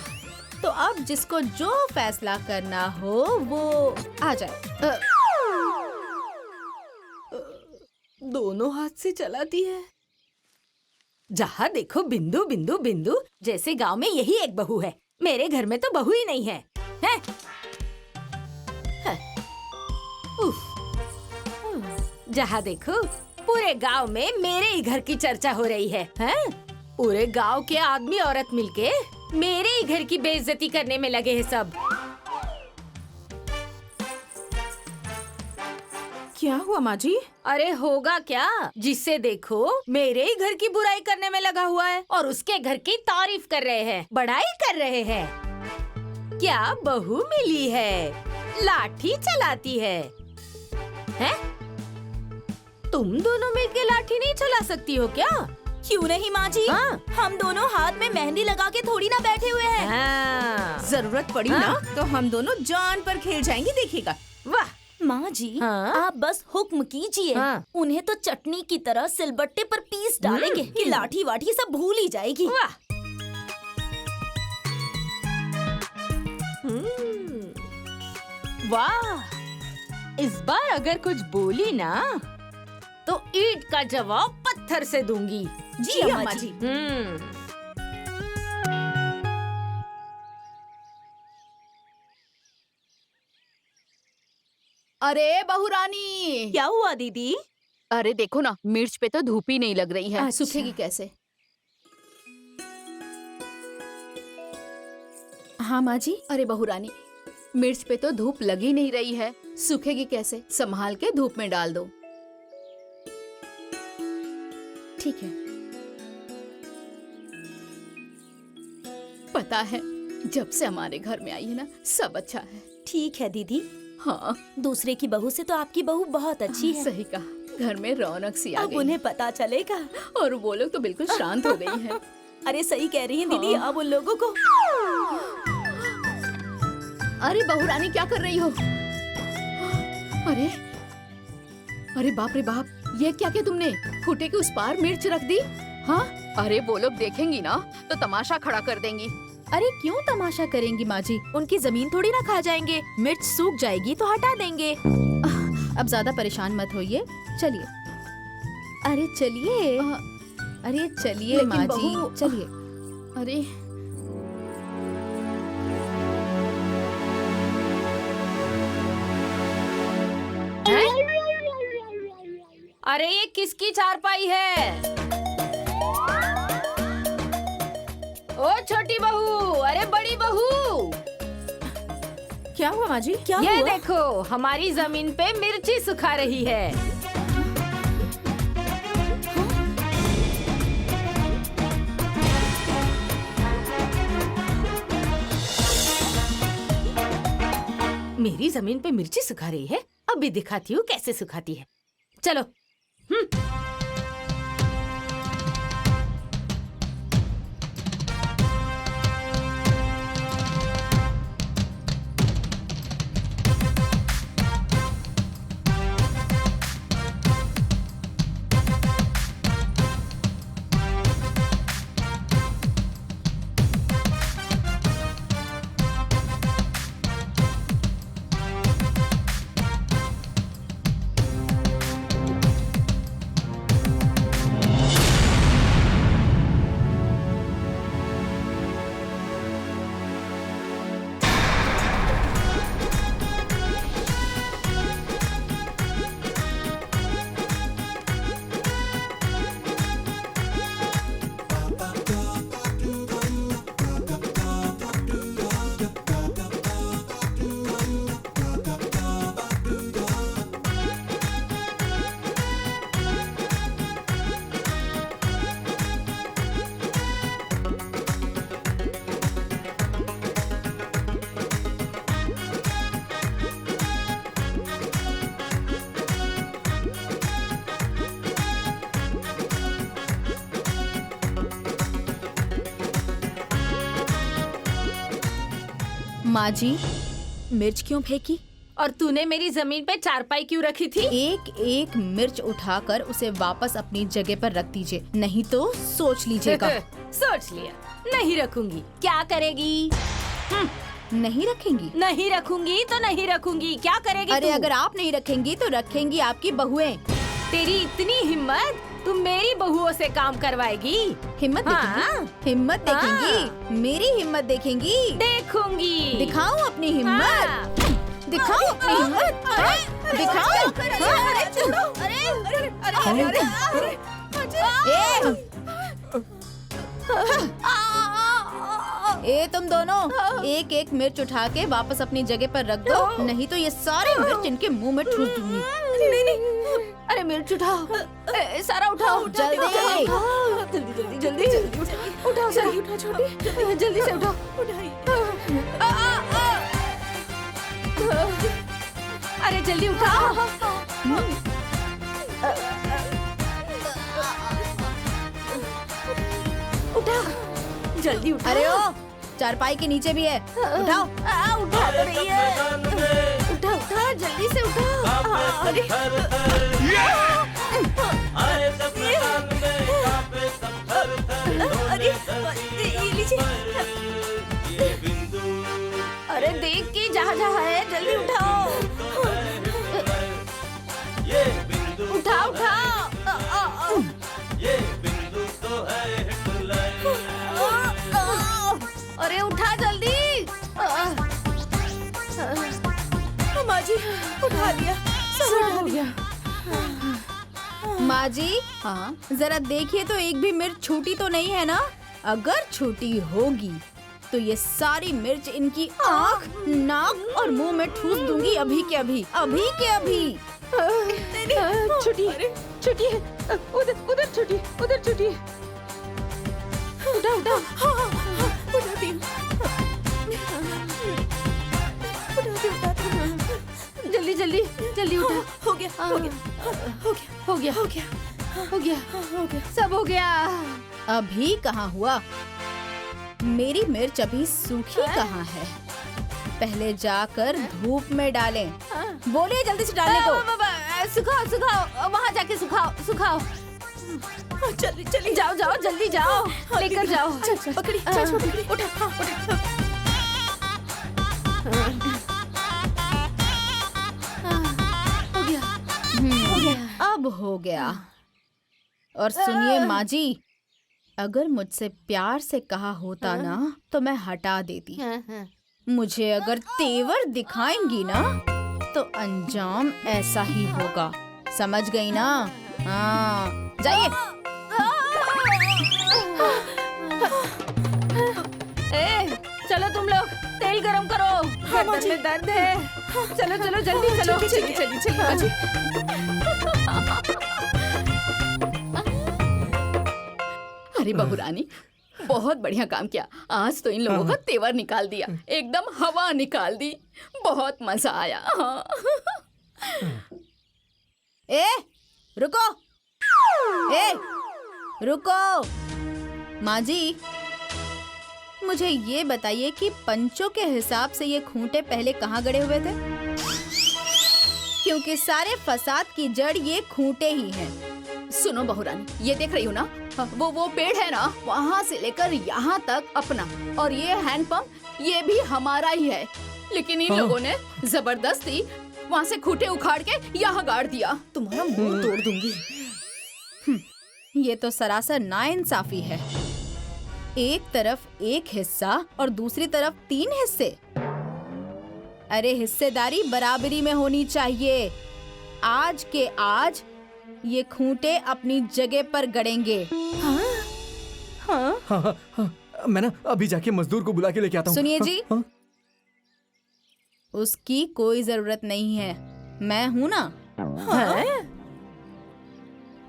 तो अब जिसको जो फैसला करना हो वो आ जाए।
दोनों हाथ से चलाती है। जहाँ देखो बिंदु बिंदु बिंदु, जैसे गांव में यही एक बहू है। मेरे घर में तो बहू ही नहीं है, हैं? उफ। जहाँ देखो पूरे गांव में मेरे ही घर की चर्चा हो रही है, हैं? पूरे गांव के आदमी औरत मिलके मेरे ही घर की बेइज्जती करने में लगे हैं सब।
क्या हुआ माँ जी?
अरे होगा क्या, जिससे देखो मेरे ही घर की बुराई करने में लगा हुआ है और उसके घर की तारीफ कर रहे हैं, बढ़ाई कर रहे हैं। क्या बहू मिली है, लाठी चलाती है, हैं? तुम दोनों मिलके लाठी नहीं चला सकती हो क्या?
क्यों नहीं माँ जी?
हाँ।
हम दोनों हाथ में मेहंदी लगा के थोड़ी ना बैठे हुए हैं।
हाँ।
जरूरत पड़ी ना तो हम दोनों जान पर खेल जाएंगे, देखिएगा।
वाह।
माँ जी,
हाँ?
आप बस हुक्म कीजिए।
हाँ।
उन्हें तो चटनी की तरह सिलबट्टे पर पीस डालेंगे कि लाठी वाठी सब भूल ही जाएगी।
वाह। वाह, इस बार अगर कुछ बोली ना तो ईंट का जवाब पत्थर से दूंगी।
जी अम्मा जी।
अरे बहू रानी,
क्या हुआ दीदी?
अरे देखो ना, मिर्च पे तो धूप ही नहीं लग रही है।
अच्छा।
सूखेगी कैसे?
हाँ माँ जी।
अरे बहू रानी, मिर्च पे तो धूप लग ही नहीं रही है, सूखेगी कैसे? संभाल के धूप में डाल दो।
ठीक है।
पता है, जब से हमारे घर में आई है ना, सब अच्छा है।
ठीक है दीदी।
हाँ,
दूसरे की बहू से तो आपकी बहू बहुत अच्छी है।
सही कहा, घर में रौनक सी आ
अब
गई।
उन्हें पता चलेगा।
और वो लोग तो बिल्कुल शांत हो गई हैं।
अरे सही कह रही हैं दीदी। अब उन लोगों को
अरे बहू रानी, क्या कर रही हो? अरे अरे बाप रे बाप, ये क्या किया तुमने? खूंटे के उस पार मिर्च रख दी? हाँ, अरे वो लोग देखेंगी ना तो तमाशा खड़ा कर देंगी।
अरे क्यों तमाशा करेंगी माँ जी? उनकी जमीन थोड़ी ना खा जाएंगे। मिर्च सूख जाएगी तो हटा देंगे। अब ज्यादा परेशान मत होइए, चलिए। अरे चलिए, अरे चलिए
लेकिन
माँ जी,
बहू-
चलिए।
अरे
अरे ये किसकी चारपाई है? ओ छोटी बहू, अरे बड़ी बहू,
क्या हुआ माँ जी? क्या
ये
हुआ?
देखो, हमारी जमीन पे मिर्ची सुखा रही है। मेरी जमीन पे मिर्ची सुखा रही है। अभी दिखाती हूँ कैसे सुखाती है। चलो।
माँ जी, मिर्च क्यों फेंकी?
और तूने मेरी जमीन पे चारपाई क्यों रखी थी?
एक एक मिर्च उठाकर उसे वापस अपनी जगह पर रख दीजिए, नहीं तो सोच लीजिएगा।
सोच लिया, नहीं रखूंगी। क्या करेगी?
नहीं रखेंगी?
नहीं रखूंगी तो नहीं रखूंगी। क्या करेगी?
अरे
तू?
अगर आप नहीं रखेंगी तो रखेंगी आपकी बहुएं।
तेरी इतनी हिम्मत, तुम मेरी बहुओं से काम करवाएगी?
हिम्मत
हाँ?
देखेंगी? हिम्मत देखेंगी? मेरी हिम्मत देखेंगी?
देखूंगी।
दिखाऊं अपनी हिम्मत?
हाँ।
दिखाऊं अपनी हिम्मत? दिखाऊं? ए तुम दोनों, एक एक मिर्च उठा के वापस अपनी जगह पर रख दो, नहीं तो ये सारे मिर्च इनके मुंह में ठूस दूंगी।
नहीं, अरे मिर्च उठाओ, सारा उठाओ।
जल्दी।
जल्दी जल्दी जल्दी उठाओ, सारी उठाओ छोटी, जल्दी से उठाओ। अरे जल्दी उठाओ। उठा, जल्दी उठा।
अरे ओ, चारपाई के नीचे भी है, उठाओ।
उठा तो रही है। उठा उठा, जल्दी से उठा। अरे
आए सब मैदान में, कांपे सब थर-थर, डोले धरती
ये लीजिए।
ये बिंदु।
अरे देख के जहाँ जहाँ है जल्दी उठाओ।
ये बिंदु
उठाओ उठाओ।
ये बिंदु तो है हिटलर।
अरे उठा जल्दी।
माँ जी उठा लिया, सब उठा लिया।
माँ जी, हाँ जरा देखिए तो एक भी मिर्च छूटी तो नहीं है ना? अगर छूटी होगी तो ये सारी मिर्च इनकी आँख, नाक और मुंह में ठूस दूंगी अभी के अभी, अभी के अभी।
छुट्टी छुट्टी उधर उधर छुट्टी उधर छुट्टी।
उठा उठा। हाँ हाँ हाँ उठाती हूँ।
जल्दी जल्दी जल्दी उठा।
हो गया हो गया हो गया
हो गया
हो गया
हो गया
हो गया।
सब हो गया।
अभी कहाँ हुआ? मेरी मिर्च अभी सूखी कहाँ है? पहले जाकर धूप में डालें। बोलिए जल्दी से डालने को।
सुखाओ सुखाओ, वहाँ जाके सुखाओ सुखाओ।
चलिए चलिए
जाओ जाओ जल्दी जाओ, लेकर जाओ।
पकड़ी पकड़ी उठा। हाँ उठा।
हो गया।
अब हो गया। और सुनिए माँ जी, अगर मुझसे प्यार से कहा होता ना तो मैं हटा देती। मुझे अगर तेवर दिखाएंगी ना तो अंजाम ऐसा ही होगा, समझ गई ना? हाँ जाइए।
ए, चलो तुम लोग तेल गरम करो, गर्दन में दर्द है। चलो चलो जल्दी चलो।
चलिए चलिए चलिए माँ जी। अरे बहू रानी, बहुत बढ़िया काम किया। आज तो इन लोगों का तेवर निकाल दिया, एकदम हवा निकाल दी। बहुत मजा आया। हाँ।
ए रुको, ए रुको। माँ जी, मुझे ये बताइए कि पंचों के हिसाब से ये खूंटे पहले कहाँ गड़े हुए थे? क्योंकि सारे फसाद की जड़ ये खूंटे ही हैं।
सुनो बहू रानी, ये देख रही हो ना, वो पेड़ है ना, वहाँ से लेकर यहाँ तक अपना, और ये हैंडपंप ये भी हमारा ही है। लेकिन इन लोगों ने जबरदस्ती वहाँ से खूंटे उखाड़ के यहाँ गाड़ दिया।
तुम्हारा मुंह तोड़ दूंगी।
ये तो सरासर नाइंसाफी है। एक तरफ एक हिस्सा और दूसरी तरफ 3 हिस्से। अरे हिस्सेदारी बराबरी में होनी चाहिए। आज के आज ये खूंटे अपनी जगह पर गड़ेंगे।
हाँ, हाँ, हाँ, मैं ना अभी जाके मजदूर को बुला के लेके आता हूँ।
सुनिए जी,
हाँ?
उसकी कोई जरूरत नहीं है, मैं हूँ ना।
हाँ?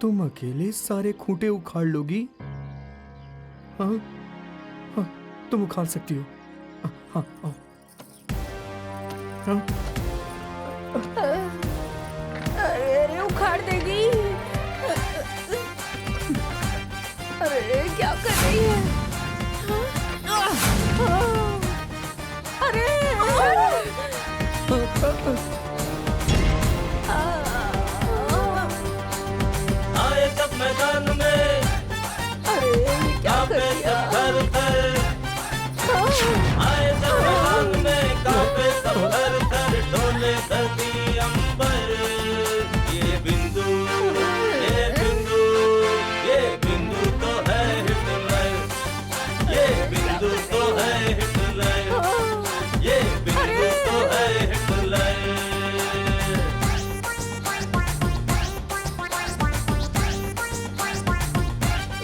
तुम अकेले सारे खूंटे उखाड़ लोगी? हाँ, हाँ, तुम उखाड़ सकती हो। हाँ, हाँ, हाँ।
अरे उखाड़ देगी। अरे क्या कर रही है? अरे
आए जब मैदान में
अरे क्या कर
कांपे
दिया?
सब थर थर। आए जब मैदान में कांपे सब थर थर, डोले धरती अंबर। ये बिंदु ये बिंदु ये बिंदु तो है हिटलर। ये बिंदु तो है हिटलर। ये बिंदु तो है हिटलर।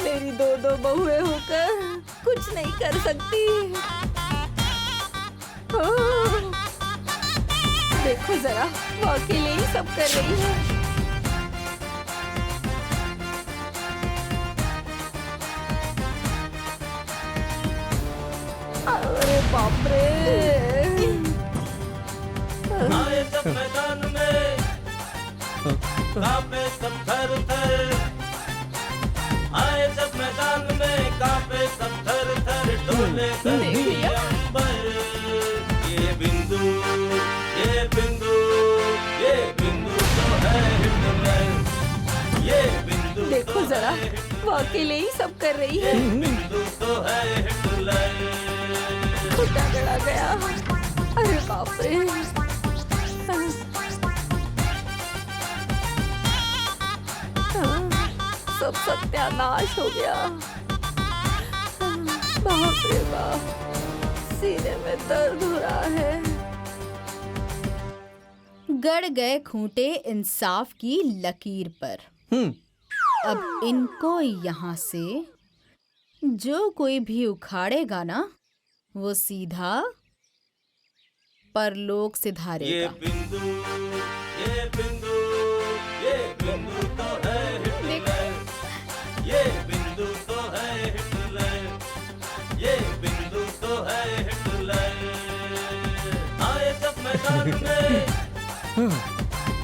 मेरी दो बहुएं होकर कुछ नहीं कर सकती। देखो जरा, वो अकेले ही सब कर रही है। अरे बाप रे।
आए जब मैदान में कांपे सब थर थर। आए जब मैदान में कांपे सब थर थर, डोले धरती अंबर। ये बिंदु ये बिंदु ये बिंदु तो है हिटलर। ये बिंदु
देखो जरा, वो अकेले ही सब कर रही है।
बिंदु तो है हिटलर।
खुटा गड़ा गया।
अरे बाप रे, सब सत्यानाश हो गया। बाप रे बाप, सीने में दर्द हो रहा है।
गड़ गए खूंटे इंसाफ की लकीर पर। अब इनको यहाँ से जो कोई भी उखाड़ेगा ना, वो सीधा परलोक से धारेगा।
बिंदु तो है हिटलर, ये बिंदु तो है हिटलर, ये बिंदु तो है हिटलर। आए जब मैदान में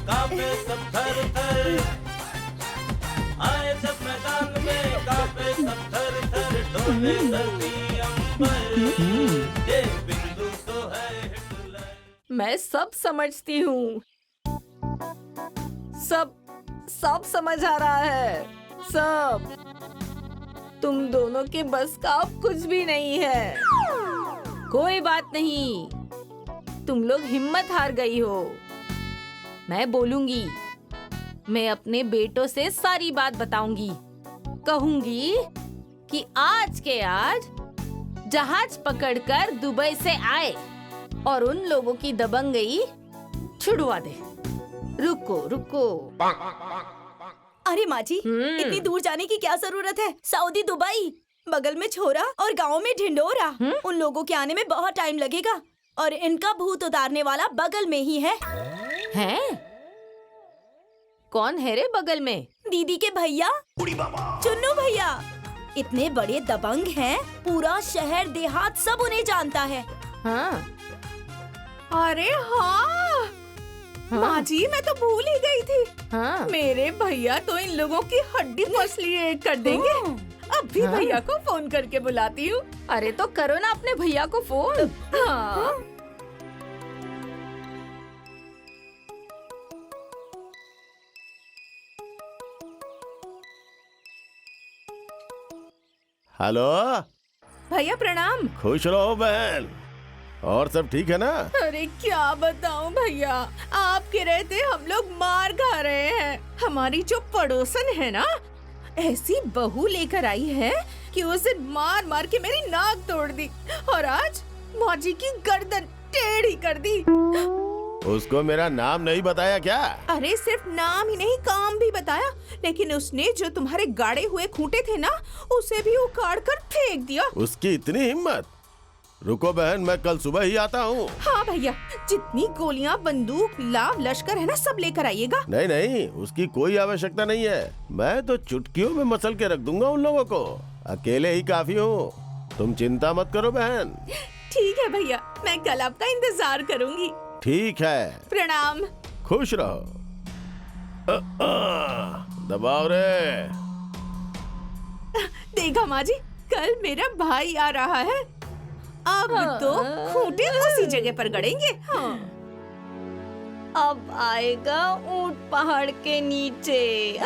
कांपे सब थर थर, आए जब मैदान में कांपे सब थर थर, डोले धरती अंबर, ये बिंदु तो है हिटलर।
मैं सब समझती हूँ, सब समझ आ रहा है, सब। तुम दोनों के बस का अब कुछ भी नहीं है। कोई बात नहीं, तुम लोग हिम्मत हार गई हो। मैं बोलूंगी, मैं अपने बेटों से सारी बात बताऊंगी। कहूंगी कि आज के आज जहाज पकड़कर दुबई से आए और उन लोगों की दबंगई छुड़वा दे। रुको रुको।
अरे माँ जी, इतनी दूर जाने की क्या जरूरत है? सऊदी, दुबई, बगल में छोरा और गांव में ढिंडोरा। उन लोगों के आने में बहुत टाइम लगेगा और इनका भूत उतारने वाला बगल में ही है।
हैं? कौन है रे बगल में?
दीदी के भैया, चुन्नू भैया। इतने बड़े दबंग हैं, पूरा शहर देहात सब उन्हें जानता है।
हाँ।
अरे हाँ, माँ जी मैं तो भूल ही गई थी।
हाँ।
मेरे भैया तो इन लोगों की हड्डी मसली एक कर देंगे। अब भी भैया को फोन करके बुलाती हूँ।
अरे तो करो ना अपने भैया को फोन।
हाँ।
हेलो
भैया प्रणाम।
खुश रहो बहन। और सब ठीक है ना?
अरे क्या बताऊं भैया, आपके रहते हम लोग मार खा रहे हैं। हमारी जो पड़ोसन है ना, ऐसी बहू लेकर आई है कि उसे मार मार के मेरी नाक तोड़ दी और आज माँ जी की गर्दन टेढ़ी कर दी।
उसको मेरा नाम नहीं बताया क्या?
अरे सिर्फ नाम ही नहीं, काम भी बताया, लेकिन उसने जो तुम्हारे गाड़े हुए खूंटे थे ना, उसे भी उखाड़ कर फेंक दिया।
उसकी इतनी हिम्मत? रुको बहन, मैं कल सुबह ही आता हूँ।
हाँ भैया, जितनी गोलियां, बंदूक, लाव लश्कर है ना, सब लेकर आइएगा।
नहीं नहीं, उसकी कोई आवश्यकता नहीं है। मैं तो चुटकियों में मसल के रख दूंगा उन लोगों को। अकेले ही काफी हूँ, तुम चिंता मत करो बहन।
ठीक है भैया, मैं कल आपका इंतजार करूंगी।
ठीक है,
प्रणाम।
खुश रहो। दबाओ रे।
देखा माँ जी, कल मेरा भाई आ रहा है। अब तो खूंटे उसी जगह पर गड़ेंगे। हाँ।
अब आएगा ऊंट पहाड़ के नीचे।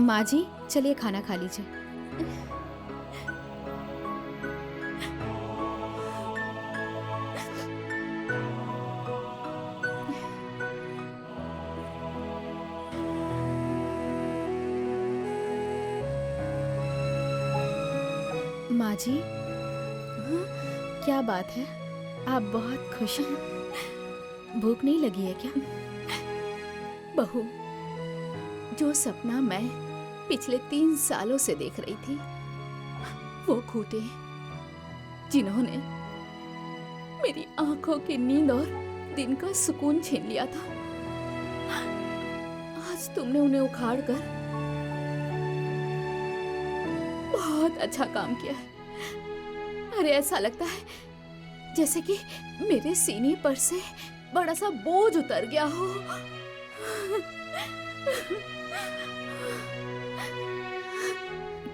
माँ जी चलिए खाना खा लीजिए। माँ जी, क्या बात है, आप बहुत खुश हैं। भूख नहीं लगी है क्या? बहू, जो सपना मैं पिछले 3 सालों से देख रही थी, वो खूंटे जिन्होंने मेरी आंखों की नींद और दिन का सुकून छीन लिया था, आज तुमने उन्हें उखाड़ कर बहुत अच्छा काम किया है।
अरे ऐसा लगता है जैसे कि मेरे सीने पर से बड़ा सा बोझ उतर गया हो।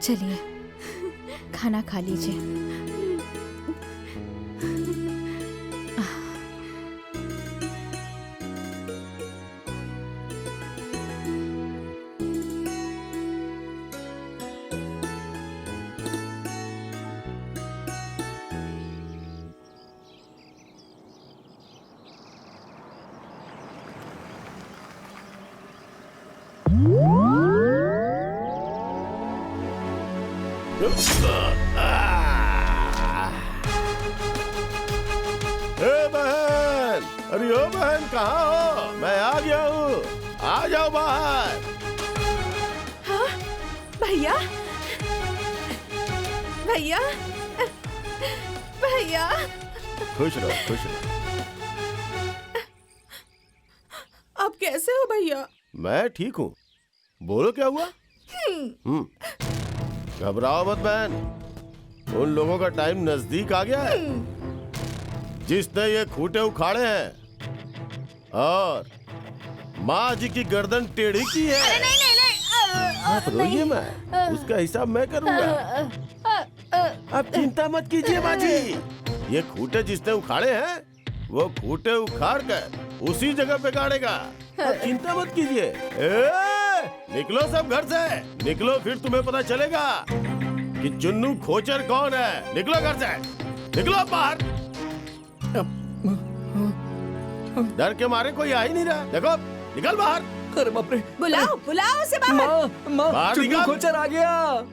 चलिए खाना खा लीजिए।
बहन, अरे ओ बहन कहाँ हो? मैं आ गया हूँ, आ जाओ बाहर।
हाँ भैया, भैया, भैया।
खुश रहो, खुश रहो।
आप कैसे हो भैया?
मैं ठीक हूँ। बोलो क्या हुआ? घबराओ मत बहन, उन लोगों का टाइम नजदीक आ गया है जिसने ये खूंटे उखाड़े हैं और माँ जी की गर्दन टेढ़ी की है।
अरे नहीं नहीं नहीं,
आप रोइए, मैं उसका हिसाब मैं करूँगा। अब चिंता मत कीजिए माँ जी, ये खूंटे जिसने उखाड़े हैं वो खूंटे उखाड़ कर उसी जगह पे गाड़ेगा। अब चिंता मत कीजिए। निकलो सब घर से, निकलो, फिर तुम्हें पता चलेगा कि चुन्नू खोचर कौन है। निकलो घर से, निकलो बाहर। डर के मारे कोई आ ही नहीं रहा। देखो, निकल बाहर।
अरे बाप रे,
बुलाओ बुलाओ उसे बाहर।
माँ
बाहर
चुन्नू
निकाल।
खोचर आ गया।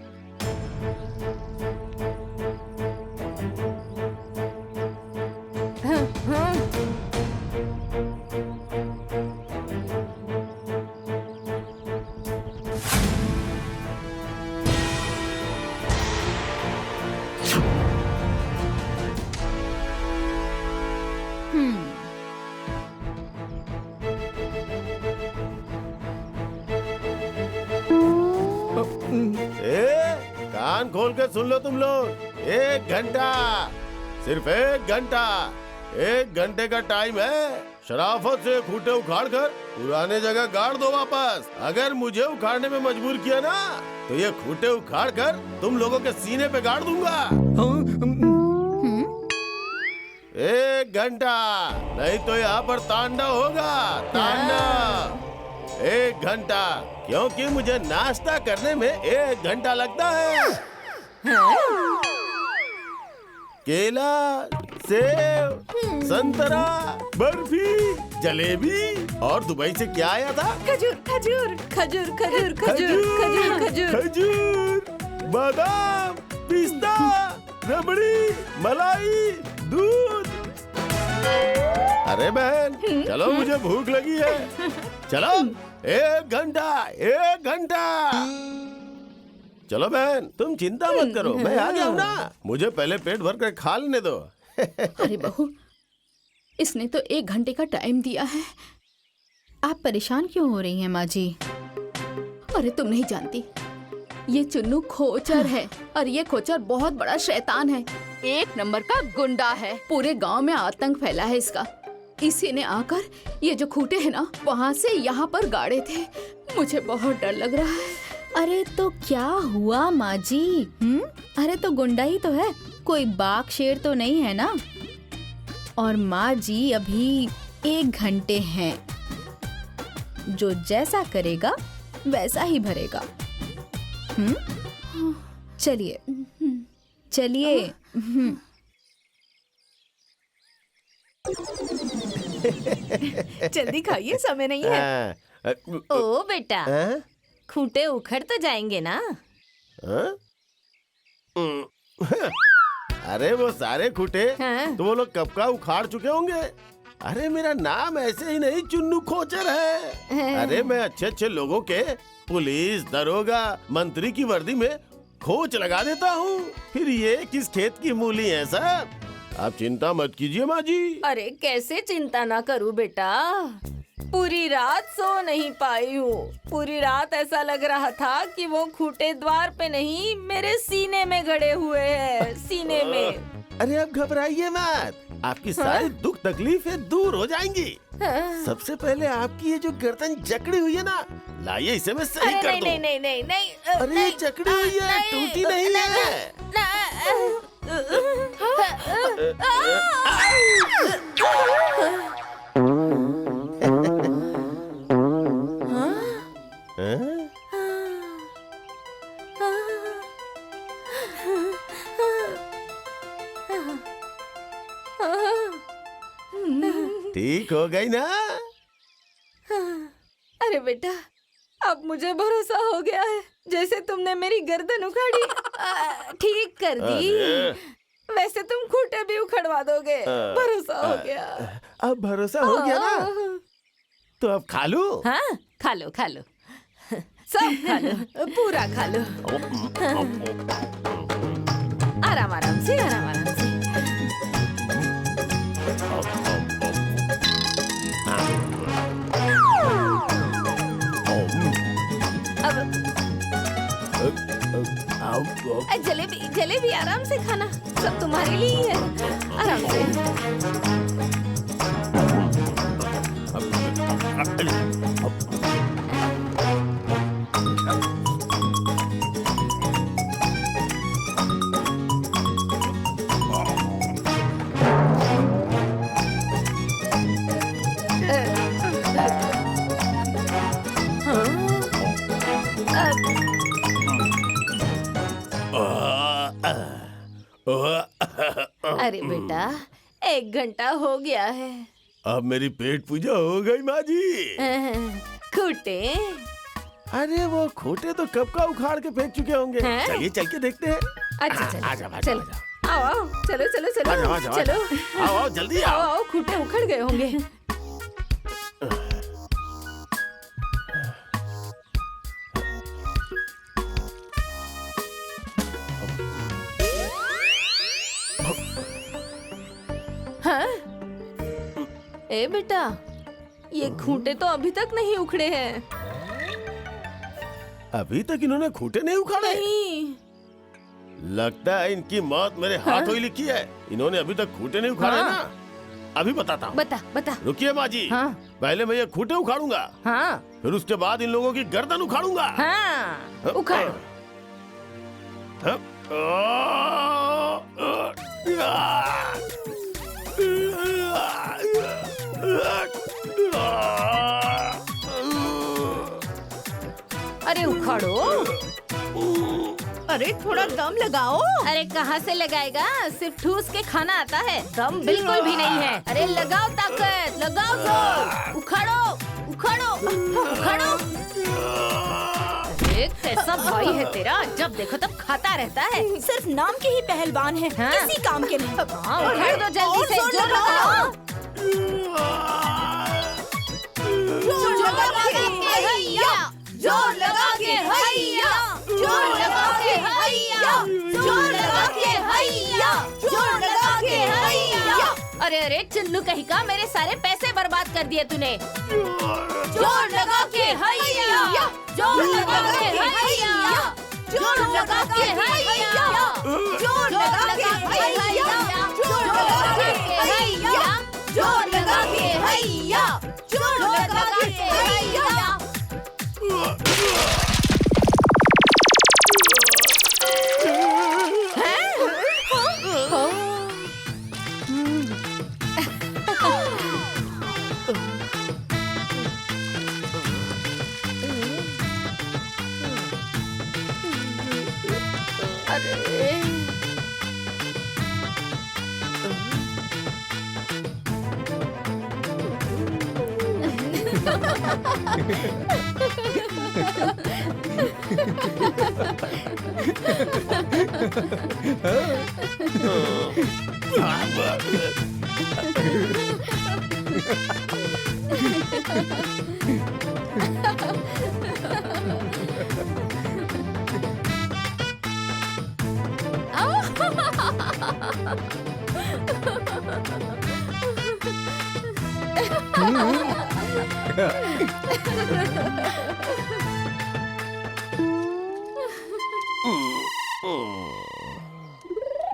कान खोल के सुन लो तुम लोग। 1 घंटा, सिर्फ 1 घंटा, 1 घंटे का टाइम है। शराफत से खूंटे उखाड़ कर पुराने जगह गाड़ दो वापस। अगर मुझे उखाड़ने में मजबूर किया ना तो ये खूंटे उखाड़ कर तुम लोगों के सीने पे गाड़ दूंगा। 1 घंटा, नहीं तो यहाँ पर तांडव होगा, तांडव। 1 घंटा, क्योंकि मुझे नाश्ता करने में 1 घंटा लगता है। केला, सेब, संतरा, बर्फी, जलेबी और दुबई से क्या आया था?
खजूर खजूर खजूर खजूर खजूर खजूर खजूर
खजूर, बादाम, पिस्ता, रबड़ी, मलाई, दूध। अरे बहन चलो, मुझे भूख लगी है। चलो, 1 घंटा, 1 घंटा। चलो बहन, तुम चिंता मत करो, मैं आ गया हूँ ना। मुझे पहले पेट भर कर खा लेने दो।
अरे बहू, इसने तो 1 घंटे का टाइम दिया है।
आप परेशान क्यों हो रही हैं माँ जी?
अरे तुम नहीं जानती, ये चुन्नू खोचर है और ये खोचर बहुत बड़ा शैतान है। 1 नंबर का गुंडा है। पूरे गांव में आतंक फैला है इसका। इसी ने आकर ये जो खूंटे हैं ना, वहाँ से यहाँ पर गाड़े थे। मुझे बहुत डर लग रहा है।
अरे तो क्या हुआ माँ जी? अरे तो गुंडा ही तो है, कोई बाघ शेर तो नहीं है ना। और माँ जी अभी 1 घंटे हैं, जो जैसा करेगा वैसा ही भरेगा। चलिए चलिए।
जल्दी खाइए, समय नहीं है।
ओ बेटा, खूंटे उखड़ तो जाएंगे ना?
अरे वो सारे खूंटे
हाँ।
तो वो लोग कब का उखाड़ चुके होंगे। अरे मेरा नाम ऐसे ही नहीं चुन्नू खोचर है। अरे मैं अच्छे अच्छे लोगों के पुलिस, दरोगा, मंत्री की वर्दी में खोच लगा देता हूँ। फिर ये किस खेत की मूली है साहब? आप चिंता मत कीजिए माँ जी।
अरे कैसे चिंता ना करूं बेटा, पूरी रात सो नहीं पाई हूँ। पूरी रात ऐसा लग रहा था कि वो खूंटे द्वार पे नहीं मेरे सीने में गड़े हुए हैं, सीने में।
अरे अब घबराइए मत, आपकी सारी दुख तकलीफें दूर हो जाएंगी। सबसे पहले आपकी ये जो गर्दन जकड़ी हुई है ना, लाइए इसे मैं सही कर दूं।
नहीं नहीं नहीं नहीं,
अरे ये जकड़ी हुई है, टूटी नहीं है। ठीक हो गई ना?
अरे बेटा, अब मुझे भरोसा हो गया है, जैसे तुमने मेरी गर्दन उखाड़ी ठीक कर दी, वैसे तुम खूंटे भी उखड़वा दोगे। भरोसा हो गया।
अब भरोसा हो गया ना, तो अब खा लो।
हाँ, खा लो खा लो, सब खा लो, पूरा खा लो। आराम आराम से, आराम आराम से। अब जलेबी जलेबी आराम से खाना, सब तुम्हारे लिए ही है। आराम से। अरे बेटा, 1 घंटा हो गया है।
अब मेरी पेट पूजा हो गई माँ जी।
खूंटे?
अरे वो खूंटे तो कब का उखाड़ के फेंक चुके होंगे।
हैं?
चलिए चल के देखते हैं।
अच्छा चलो,
आजा, आजा,
चलो,
आजा।
आओ आओ, चलो चलो चलो,
आजा, आजा, आजा।
चलो,
आओ आओ जल्दी
आओ
आओ।
आओ, खूंटे उखड़ गए होंगे। हाँ? ए बेटा, ये खूंटे तो अभी तक नहीं उखड़े हैं।
अभी तक इन्होंने खूंटे नहीं उखाड़े?
नहीं।
लगता है इनकी मौत मेरे हाथों ही लिखी है। इन्होंने अभी तक खूंटे नहीं उखाड़े
हाँ।
ना। अभी बताता हूँ।
बता बता।
रुकिए माँ जी।
हाँ।
पहले मैं ये खूंटे उखाड़ूंगा,
हाँ
फिर उसके बाद इन लोगों की गर्दन उखाड़ूंगा।
हाँ, उखाड़। अरे उखाड़ो।
अरे थोड़ा दम लगाओ।
अरे कहाँ से लगाएगा, सिर्फ ठूस के खाना आता है, दम बिल्कुल भी नहीं है। अरे लगाओ ताकत, लगाओ जोर, उखाड़ो उखाड़ो उखाड़ो। अरे कैसा भाई है तेरा, जब देखो तब खाता रहता है।
सिर्फ नाम के ही पहलवान है,
हाँ।
किसी काम के नहीं।
हाँ, उखाड़ दो जल्दी से, जोर लगाओ। जोर लगा के हैया, जोर लगा के हैया, जोर लगा के हैया, जोर लगा के हैया, जोर लगा के हैया। अरे अरे चुन्नू कहीं का, मेरे सारे पैसे बर्बाद कर दिए तूने। जोर लगा के हैया, जोर लगा के हैया, जोर लगा के हैया, जोर लगा के हैया, जोर लगा के हैया, जोर लगा के हैया, जोर लगा के हैया।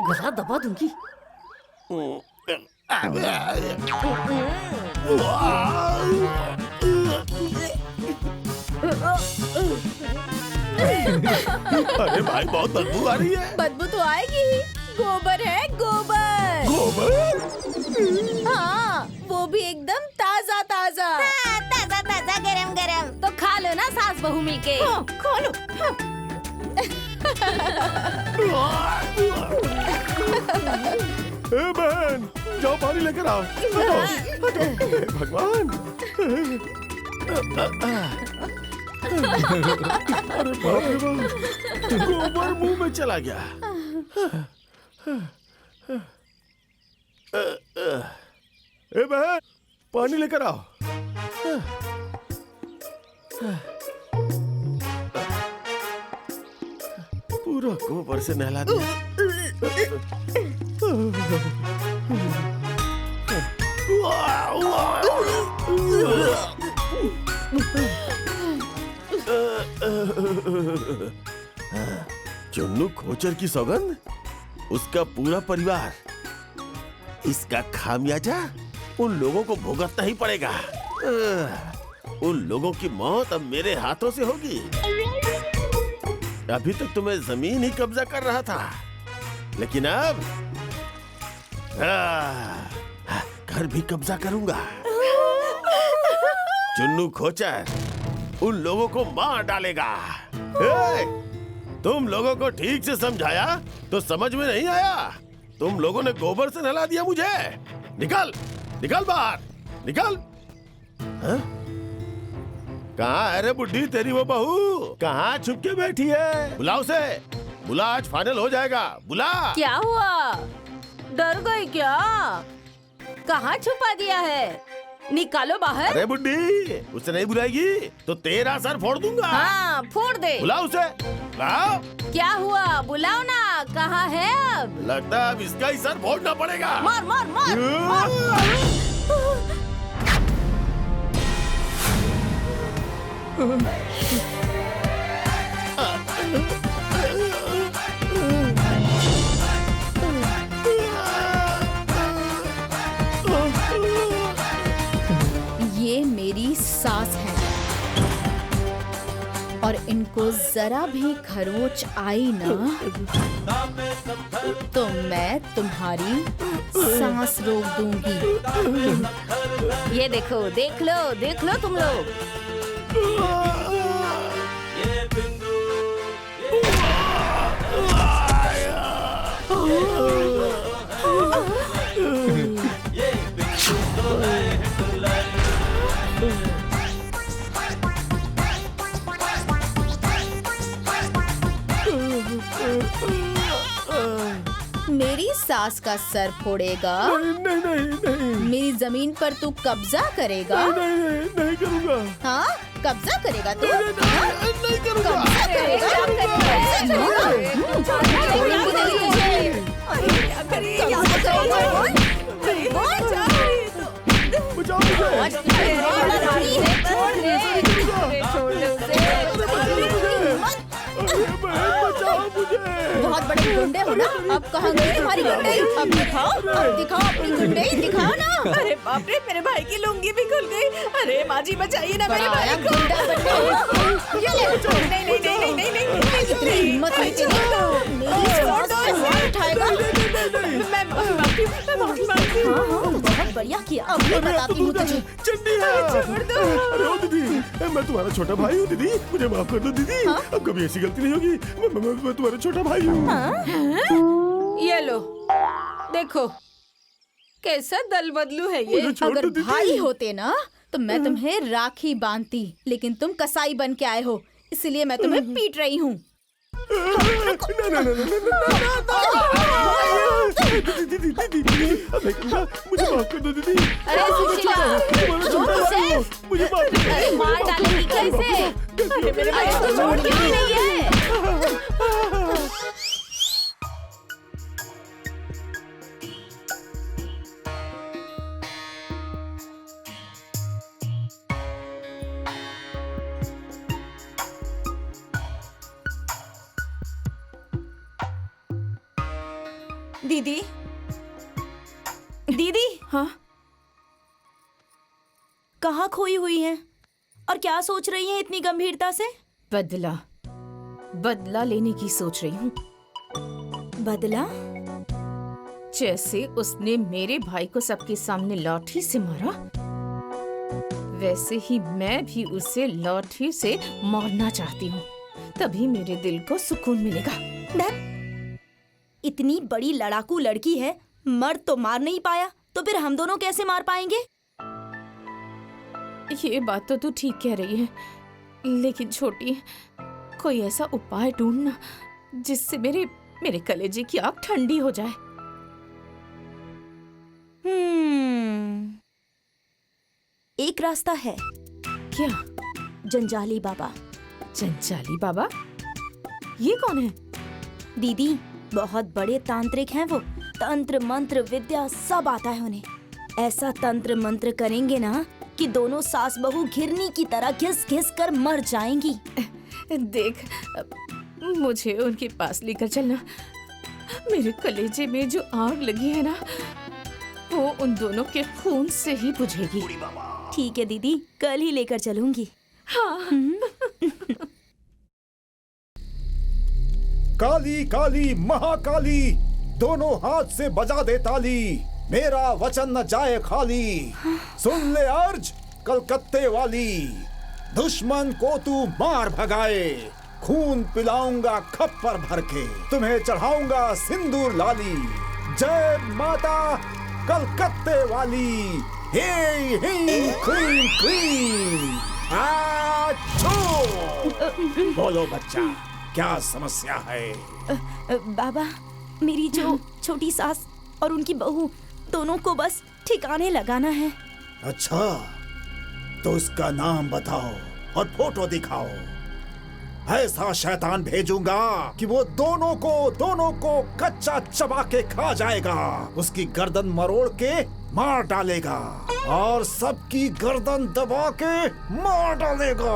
गला दबा दूंगी।
अरे भाई बहुत बदबू आ रही है।
बदबू तो आएगी ही, गोबर है गोबर।
गोबर?
हाँ, वो भी एकदम ताजा ताजा।
ताजा ताजा गरम गरम।
तो खा लो ना सास बहू मिलके।
हाँ, खा लो। हाँ।
ए बहन, जाओ पानी लेकर आओ। हे भगवान। अरे बाप रे बाप, गोबर मुंह में चला गया। ए बहन, पानी लेकर आओ। पूरा गोबर से नहला दिया। चुन्नू खोचर की सौगंध, उसका पूरा परिवार, इसका खामियाजा उन लोगों को भुगतना ही पड़ेगा। उन लोगों की मौत अब मेरे हाथों से होगी। अभी तक तो मैं जमीन ही कब्जा कर रहा था, लेकिन अब घर भी कब्जा करूंगा। चुन्नू खोचर उन लोगों को मार डालेगा। तुम लोगों को ठीक से समझाया तो समझ में नहीं आया। तुम लोगों ने गोबर से नहला दिया मुझे। निकल, निकल बाहर, निकल। कहाँ है रे बुड्ढी तेरी वो बहू? कहाँ छुप के बैठी है? बुला उसे, बुला, आज फाइनल हो जाएगा। बुला।
क्या हुआ, डर गई क्या? कहाँ छुपा दिया है? निकालो बाहर।
अरे बुड्ढी, उसे नहीं बुलाएगी तो तेरा सर फोड़ दूंगा।
हाँ, फोड़ दे।
बुलाओ उसे, बुलाओ।
क्या हुआ, बुलाओ ना। कहाँ है अब?
लगता है अब इसका ही सर फोड़ना पड़ेगा।
मार मार मार, मार।
ये मेरी सास है और इनको जरा भी खरोच आई ना तो मैं तुम्हारी सांस रोक दूंगी।
ये देखो, देख लो तुम लोग।
ये बिंदु ये बिंदु तो है
मेरी सास का सर फोड़ेगा?
नहीं नहीं नहीं,
मेरी जमीन पर तू कब्जा करेगा?
नहीं करूँगा।
हाँ, कब्जा करेगा तू?
नहीं करूँगा।
कब्जा करेगा?
बचाओ मुझे।
बहुत बड़े गुंडे हो ना। अब कहाँ गई तुम्हारी गुंडई? अब दिखाओ अपनी गुंडई, दिखाओ ना।
अरे बाप रे, मेरे भाई की लुंगी भी खुल गई। अरे माँ जी बचाइए ना मेरे भाई को।
गुंडा बनने। ये ले।
नहीं,
इतनी हिम्मत है तेरी? मेरी सास को हाथ उठाएगा?
मैं माफी मांगती हूँ।
हाँ, बहुत बढ़िया किया। अब मैं बताती हूँ तुझे।
चंडी है। अरे ओ दीदी, मैं तुम्हारा छोटा भाई हूँ दीदी, मुझे माफ कर दो दीदी। अब कभी ऐसी गलती नहीं होगी। मैं तुम्हारा छोटा भाई हूँ।
ये लो, देखो कैसा दल बदलू है ये।
मुझे छोड़
अगर
दो दीदी।
भाई होते ना तो मैं तुम्हें राखी बांधती, लेकिन तुम कसाई बन के आए हो, इसलिए मैं तुम्हें पीट रही हूँ।
दीदी, मुझे माफ कर दो दीदी।
अरे सुशीला,
मुझे माफ कर दो।
अरे मार डालेगी कैसे?
अरे मेरे भाई
अरे तो छोड़ के भी नहीं है।
दीदी, दीदी
हाँ,
कहाँ खोई हुई हैं? और क्या सोच रही हैं इतनी गंभीरता से?
बदला बदला लेने की सोच रही हूँ।
बदला?
जैसे उसने मेरे भाई को सबके सामने लाठी से मारा, वैसे ही मैं भी उसे लाठी से मारना चाहती हूँ। तभी मेरे दिल को सुकून मिलेगा।
इतनी बड़ी लड़ाकू लड़की है, मर्द तो मार नहीं पाया, तो फिर हम दोनों कैसे मार पाएंगे?
ये बात तो तू ठीक कह रही है, लेकिन छोटी, कोई ऐसा उपाय ढूंढना जिससे मेरे कलेजे की आग ठंडी हो जाए।
एक रास्ता है।
क्या?
जंजाली बाबा।
जंजाली बाबा? ये कौन है?
दीदी, बहुत बड़े तांत्रिक हैं वो। तंत्र मंत्र विद्या सब आता है उन्हें। ऐसा तंत्र मंत्र करेंगे ना कि दोनों सास बहू घिरनी की तरह घिस घिस कर मर जाएंगी।
देख, मुझे उनके पास लेकर चलना। मेरे कलेजे में जो आग लगी है ना, वो उन दोनों के खून से ही बुझेगी।
ठीक है दीदी, कल ही लेकर चलूंगी।
हाँ।
काली काली महाकाली, दोनों हाथ से बजा दे ताली, मेरा वचन न जाए खाली। सुन ले अर्ज कलकत्ते वाली, दुश्मन को तू मार भगाए, खून पिलाऊंगा खप्पर भर के, तुम्हें चढ़ाऊंगा सिंदूर लाली। जय माता कलकत्ते वाली, हे हे क्लीन क्लीन। बोलो बच्चा, क्या समस्या है?
बाबा, मेरी जो छोटी सास और उनकी बहू दोनों को बस ठिकाने लगाना है।
अच्छा, तो उसका नाम बताओ और फोटो दिखाओ। ऐसा शैतान भेजूंगा कि वो दोनों को कच्चा चबा के खा जाएगा, उसकी गर्दन मरोड़ के मार डालेगा और सबकी गर्दन दबा के मार डालेगा।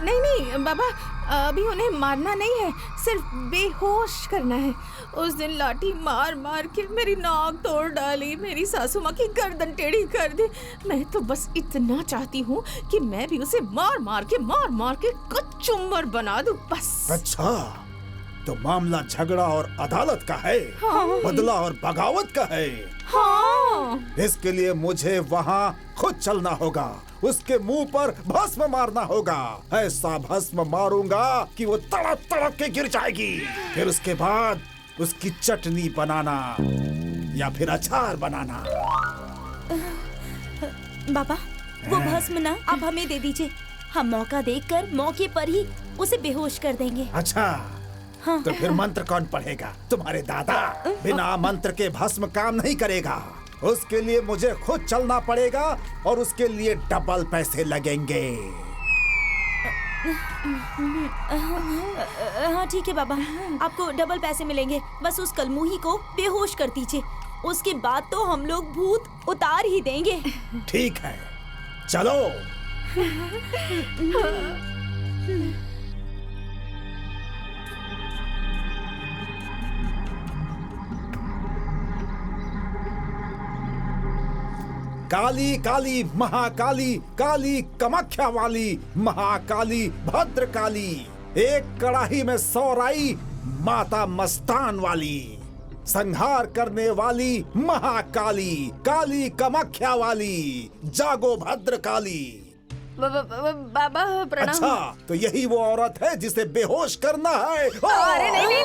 नहीं नहीं बाबा, अभी उन्हें मारना नहीं है, सिर्फ बेहोश करना है। उस दिन लाठी मार मार के मेरी नाक तोड़ डाली, मेरी सासू माँ की गर्दन टेढ़ी कर दी। मैं तो बस इतना चाहती हूँ कि मैं भी उसे मार मार के कचुम्बर बना दूँ, बस।
अच्छा, तो मामला झगड़ा और अदालत का है।
हाँ।
बदला और बगावत का है।
हाँ।
इसके लिए मुझे वहाँ खुद चलना होगा, उसके मुंह पर भस्म मारना होगा। ऐसा भस्म मारूंगा कि वो तड़प तड़प के गिर जाएगी। फिर उसके बाद उसकी चटनी बनाना या फिर अचार बनाना।
बाबा, वो भस्म ना आप हमें दे दीजिए, हम मौका देखकर मौके पर ही उसे बेहोश कर देंगे।
अच्छा,
हाँ।
तो फिर मंत्र कौन पढ़ेगा? तुम्हारे दादा। बिना मंत्र के भस्म काम नहीं करेगा। उसके लिए मुझे खुद चलना पड़ेगा और उसके लिए डबल पैसे लगेंगे।
हाँ ठीक है बाबा, आपको डबल पैसे मिलेंगे। बस उस कलमुही को बेहोश कर दीजिए, उसके बाद तो हम लोग भूत उतार ही देंगे।
ठीक है, चलो। काली काली महाकाली, काली कामाख्या वाली, महाकाली भद्रकाली, एक कड़ाही में 100 राई, माता मस्तान वाली, संहार करने वाली महाकाली, काली कामाख्या वाली, जागो भद्रकाली।
बाबा प्रणाम।
अच्छा, तो यही वो औरत है जिसे बेहोश करना है।
अरे नहीं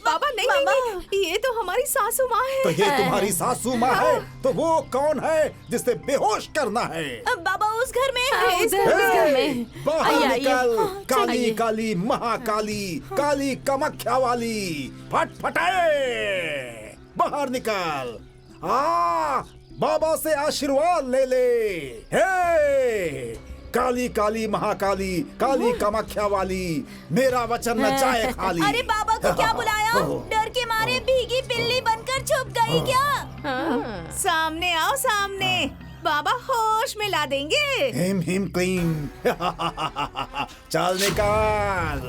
बाबा, नहीं, ये तो हमारी सासू माँ है।
तो ये तुम्हारी सासू माँ है, तो वो कौन है जिसे बेहोश करना है?
बाबा उस घर में है।
उस घर में।
बाहर निकल, काली काली महाकाली, काली कामाख्या वाली, फटफटाए बाहर निकल। बाबा से आशीर्वाद ले ले। हे काली काली महाकाली, काली कामाख्या वाली, मेरा वचन न जाए खाली।
अरे बाबा को क्या बुलाया? डर के मारे भीगी बिल्ली बनकर छुप गई क्या?
सामने आओ, सामने। बाबा होश में ला देंगे।
हिम हिम क्लीम। चल निकाल।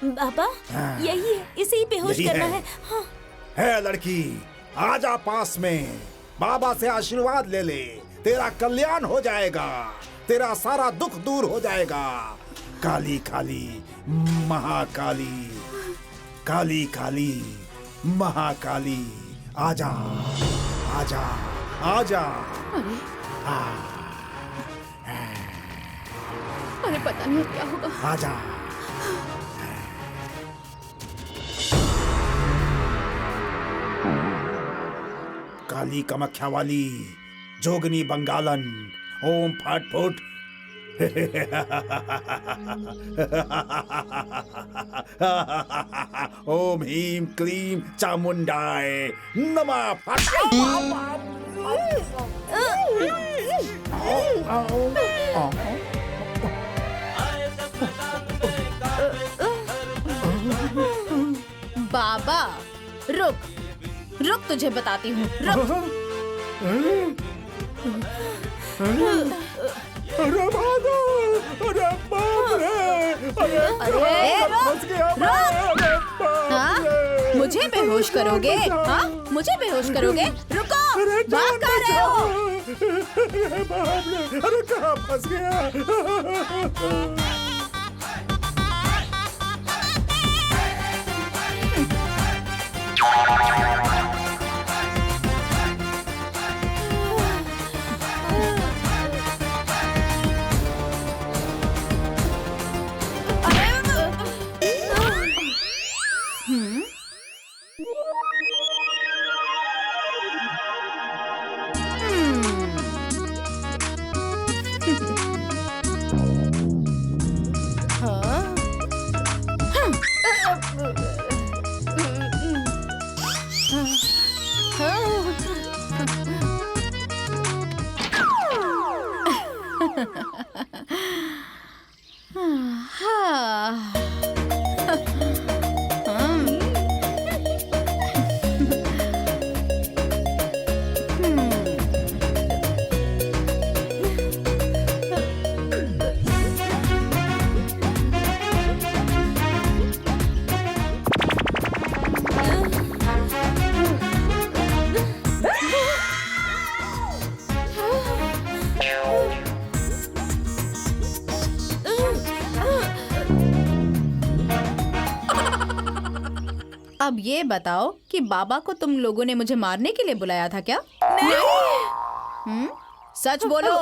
बाबा यही है, इसे ही बेहोश
यही
करना
है।
है। हाँ।
है लड़की, आजा पास में, बाबा से आशीर्वाद ले ले, तेरा कल्याण हो जाएगा, तेरा सारा दुख दूर हो जाएगा। काली काली महाकाली, काली काली महाकाली, आजा आजा आजा।
अरे पता नहीं क्या होगा।
आजा। काली कामाख्या वाली, जोगनी बंगालन, ओम फट फुट। ओम ह्रीं क्लीं चामुंडाय नमः। फट।
बाबा रुक रुक, तुझे बताती हूँ, रुक।
अरे भागो, अरे बाप रे,
अरे
रुक।
हाँ? मुझे बेहोश करोगे? हाँ? मुझे बेहोश करोगे? रुको, भाग कहाँ रहे हो?
अरे बाप रे, अरे कहाँ फंस गया?
अब ये बताओ कि बाबा को तुम लोगों ने मुझे मारने के लिए बुलाया था क्या? सच बोलो।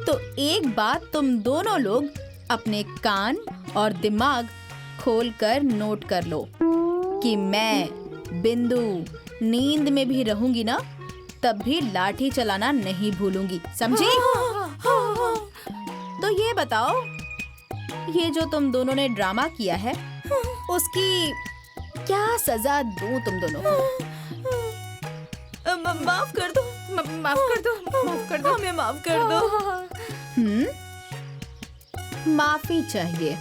तो एक बात तुम दोनों लोग अपने कान और दिमाग खोलकर नोट कर लो कि मैं बिंदु नींद में भी रहूंगी ना, तब भी लाठी चलाना नहीं भूलूंगी, समझी? तो ये बताओ, ये जो तुम दोनों ने ड्रामा किया है, उसकी क्या सजा दूं तुम दोनों को?
माफ कर दो,
माफ कर दो, माफ कर दो,
हमें माफ कर दो।
माफी चाहिए।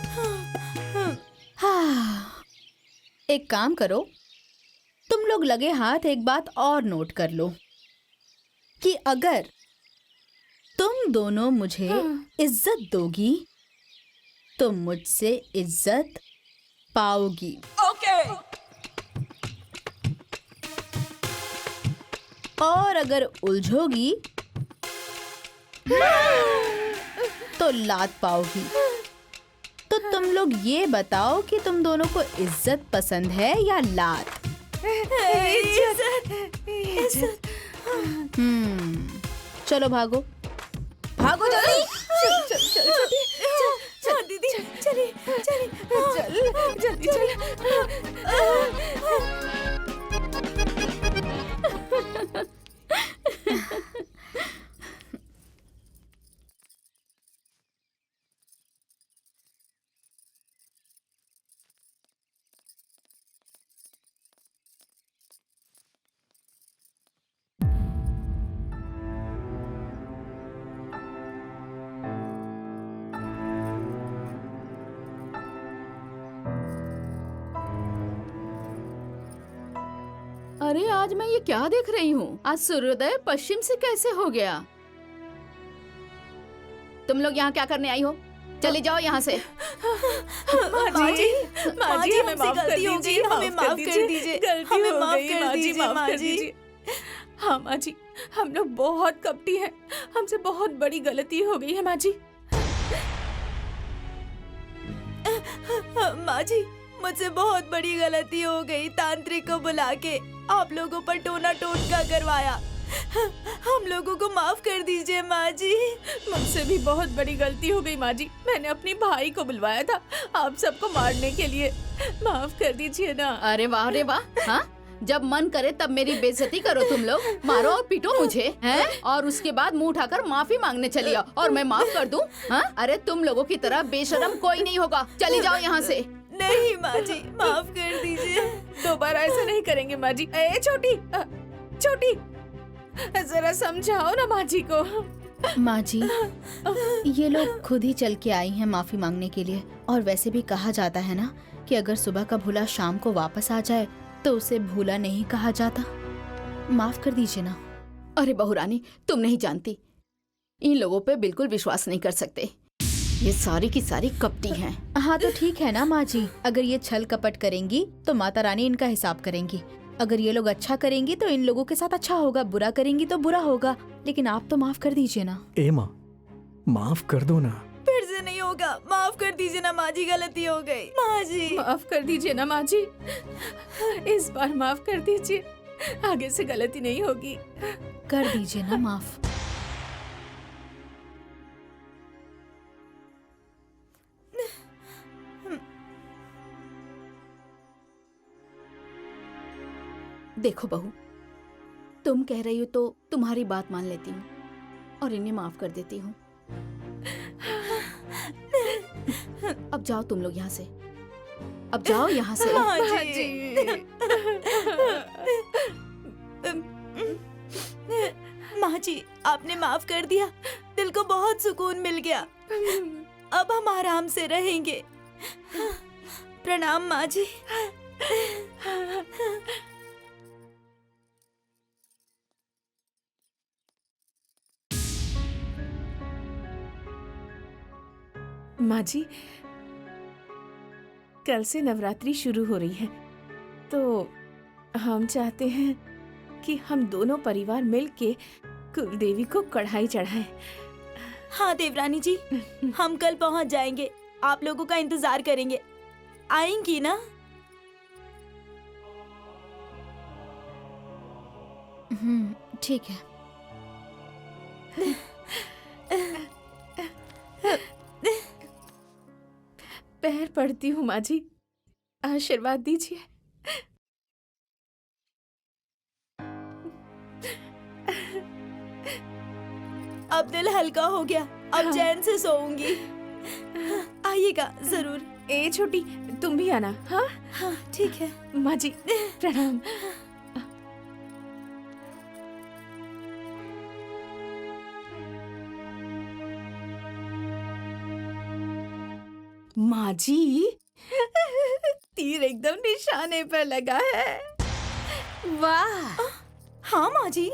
एक काम करो, तुम लोग लगे हाथ एक बात और नोट कर लो कि अगर तुम दोनों मुझे इज्जत दोगी तो मुझसे इज्जत पाओगी।
ओके।
और अगर उलझोगी तो लात पाओगी। तो तुम लोग ये बताओ कि तुम दोनों को इज्जत पसंद है या लात?
इज्जत।
चलो भागो, भागो जल्दी।
चल दीदी, चलिए चलिए,
चल जल्दी चल। अरे आज मैं ये क्या देख रही हूँ? आज सूर्योदय पश्चिम से कैसे हो गया? तुम लोग यहाँ क्या करने आई हो?
चले जाओ यहाँ से।
माँ जी हमें
हमसे
माफ कर
गलती हो
दीजिए,
गई,
हमें माफ कर दीजिए,
गलती
हमें
हो
माफ
गई,
कर दीजिए
माफ
माँ
कर
जी।
दीजिए। हाँ माँ जी, हम लोग बहुत कपटी हैं, हमसे बहुत बड़ी गलती हो गई है माँ जी।
माँ जी मुझसे बहुत बड़ी गलती हो गई। तांत्रिक को बुला के आप लोगों पर टोना टोटका करवाया। हम लोगों को माफ कर दीजिए माँ जी।
मुझसे भी बहुत बड़ी गलती हो गई माँ जी। मैंने अपने भाई को बुलवाया था आप सबको मारने के लिए, माफ कर दीजिए ना।
अरे वाह रे वाह। हाँ, जब मन करे तब मेरी बेइज्जती करो तुम लोग, मारो और पीटो मुझे, हैं? और उसके बाद मुंह उठाकर माफी मांगने चली आओ और मैं माफ कर दूं? हाँ? अरे तुम लोगों की तरह बेशरम कोई नहीं होगा, चली जाओ यहाँ से।
नहीं माँ जी माफ कर दीजिए।
दोबारा ऐसा नहीं करेंगे माँ जी। ए छोटी छोटी, जरा समझाओ ना माँ जी को।
माँ जी, ये लोग खुद ही चल के आई हैं माफी मांगने के लिए। और वैसे भी कहा जाता है ना कि अगर सुबह का भूला शाम को वापस आ जाए तो उसे भूला नहीं कहा जाता। माफ कर दीजिए ना।
अरे बहुरानी, तुम नहीं जानती, इन लोगों पे बिल्कुल विश्वास नहीं कर सकते। ये सारी की सारी कपटी हैं।
हाँ तो ठीक है ना माँ जी, अगर ये छल कपट करेंगी तो माता रानी इनका हिसाब करेंगी। अगर ये लोग अच्छा करेंगी तो इन लोगों के साथ अच्छा होगा, बुरा करेंगी तो बुरा होगा। लेकिन आप तो माफ कर दीजिए ना।
ए माँ, माफ कर दो ना।
फिर से नहीं होगा, माफ कर दीजिए ना माँ जी, गलती हो गई माँ जी।
माफ कर दीजिए ना माँ जी, इस बार माफ कर दीजिए, आगे से गलती नहीं होगी।
कर दीजिए ना माफ।
देखो बहू, तुम कह रही हो तो तुम्हारी बात मान लेती हूँ और इन्हें माफ कर देती हूँ। अब जाओ तुम लोग यहाँ से, अब जाओ यहाँ से।
माँ
माँ
जी।
जी।
माँ जी आपने माफ कर दिया, दिल को बहुत सुकून मिल गया। अब हम आराम से रहेंगे। प्रणाम माँ जी।
माँ जी, कल से नवरात्रि शुरू हो रही है, तो हम चाहते हैं कि हम दोनों परिवार मिलके कुलदेवी को कढ़ाई चढ़ाएं।
हाँ देवरानी जी, हम कल पहुँच जाएंगे, आप लोगों का इंतजार करेंगे। आएंगी ना?
ठीक है।
पैर पड़ती हूँ माँ जी, आशीर्वाद दीजिए।
अब दिल हल्का हो गया, अब
हाँ।
चैन से सोऊंगी। आइएगा जरूर।
ए छोटी, तुम भी आना। हाँ
हाँ ठीक है।
माँ जी प्रणाम। माँ जी, तीर एकदम निशाने पर लगा है। वाह।
हाँ माँ जी,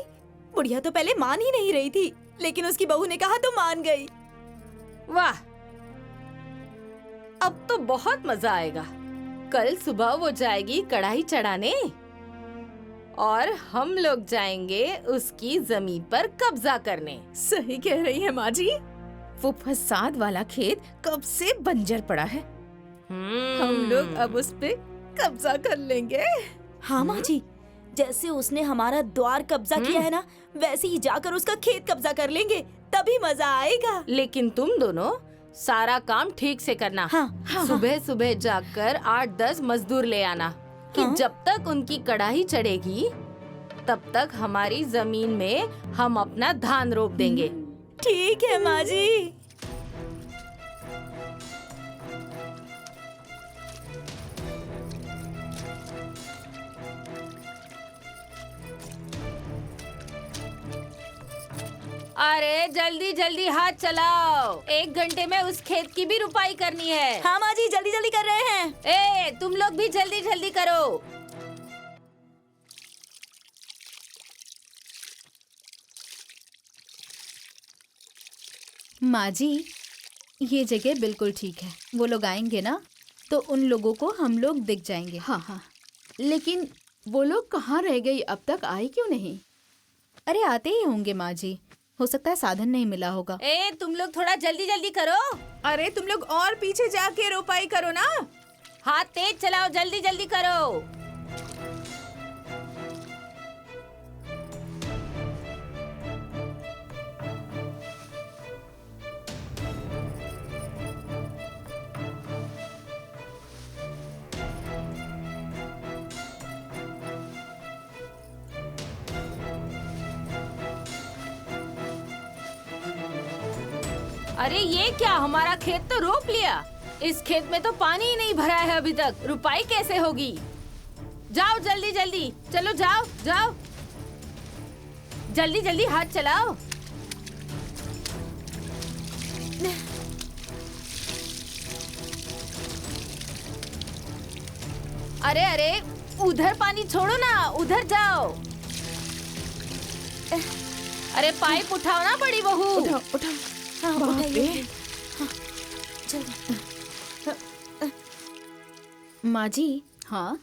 बुढ़िया तो पहले मान ही नहीं रही थी, लेकिन उसकी बहू ने कहा तो मान गई।
वाह, अब तो बहुत मजा आएगा। कल सुबह वो जाएगी कढ़ाई चढ़ाने और हम लोग जाएंगे उसकी जमीन पर कब्जा करने।
सही कह रही है माँ जी, वो फसाद वाला खेत कब से बंजर पड़ा है, हम लोग अब उस पे कब्जा कर लेंगे।
हाँ माँ जी, जैसे उसने हमारा द्वार कब्जा किया है ना, वैसे ही जाकर उसका खेत कब्जा कर लेंगे, तभी मजा आएगा।
लेकिन तुम दोनों सारा काम ठीक से करना।
हाँ,
सुबह सुबह जाकर 8-10 मजदूर ले आना कि
हाँ?
जब तक उनकी कढ़ाई चढ़ेगी तब तक हमारी जमीन में हम अपना धान रोप देंगे।
ठीक है माँ जी।
अरे जल्दी जल्दी हाथ चलाओ, 1 घंटे में उस खेत की भी रुपाई करनी है।
हाँ माँ जी, जल्दी जल्दी कर रहे हैं।
ए, तुम लोग भी जल्दी जल्दी करो।
माँ जी, ये जगह बिल्कुल ठीक है। वो लोग आएंगे ना तो उन लोगों को हम लोग दिख जाएंगे।
हाँ हाँ, लेकिन वो लोग कहाँ रह गई? अब तक आई क्यों नहीं?
अरे आते ही होंगे माँ जी, हो सकता है साधन नहीं मिला होगा।
ए तुम लोग थोड़ा जल्दी जल्दी करो।
अरे तुम लोग और पीछे जाके रोपाई करो ना।
हाथ तेज चलाओ, जल्दी जल्दी करो। अरे ये क्या, हमारा खेत तो रोप लिया। इस खेत में तो पानी ही नहीं भरा है अभी तक, रुपाई कैसे होगी? जाओ जल्दी जल्दी, चलो जाओ जाओ, जल्दी जल्दी हाथ चलाओ। अरे अरे उधर पानी छोड़ो ना, उधर जाओ। अरे पाइप उठाओ ना बड़ी बहू।
उठाओ उठाओ।
हाँ,
बाप
उठाइए।
रे।
हाँ, जल्दी।
माँ जी,
हाँ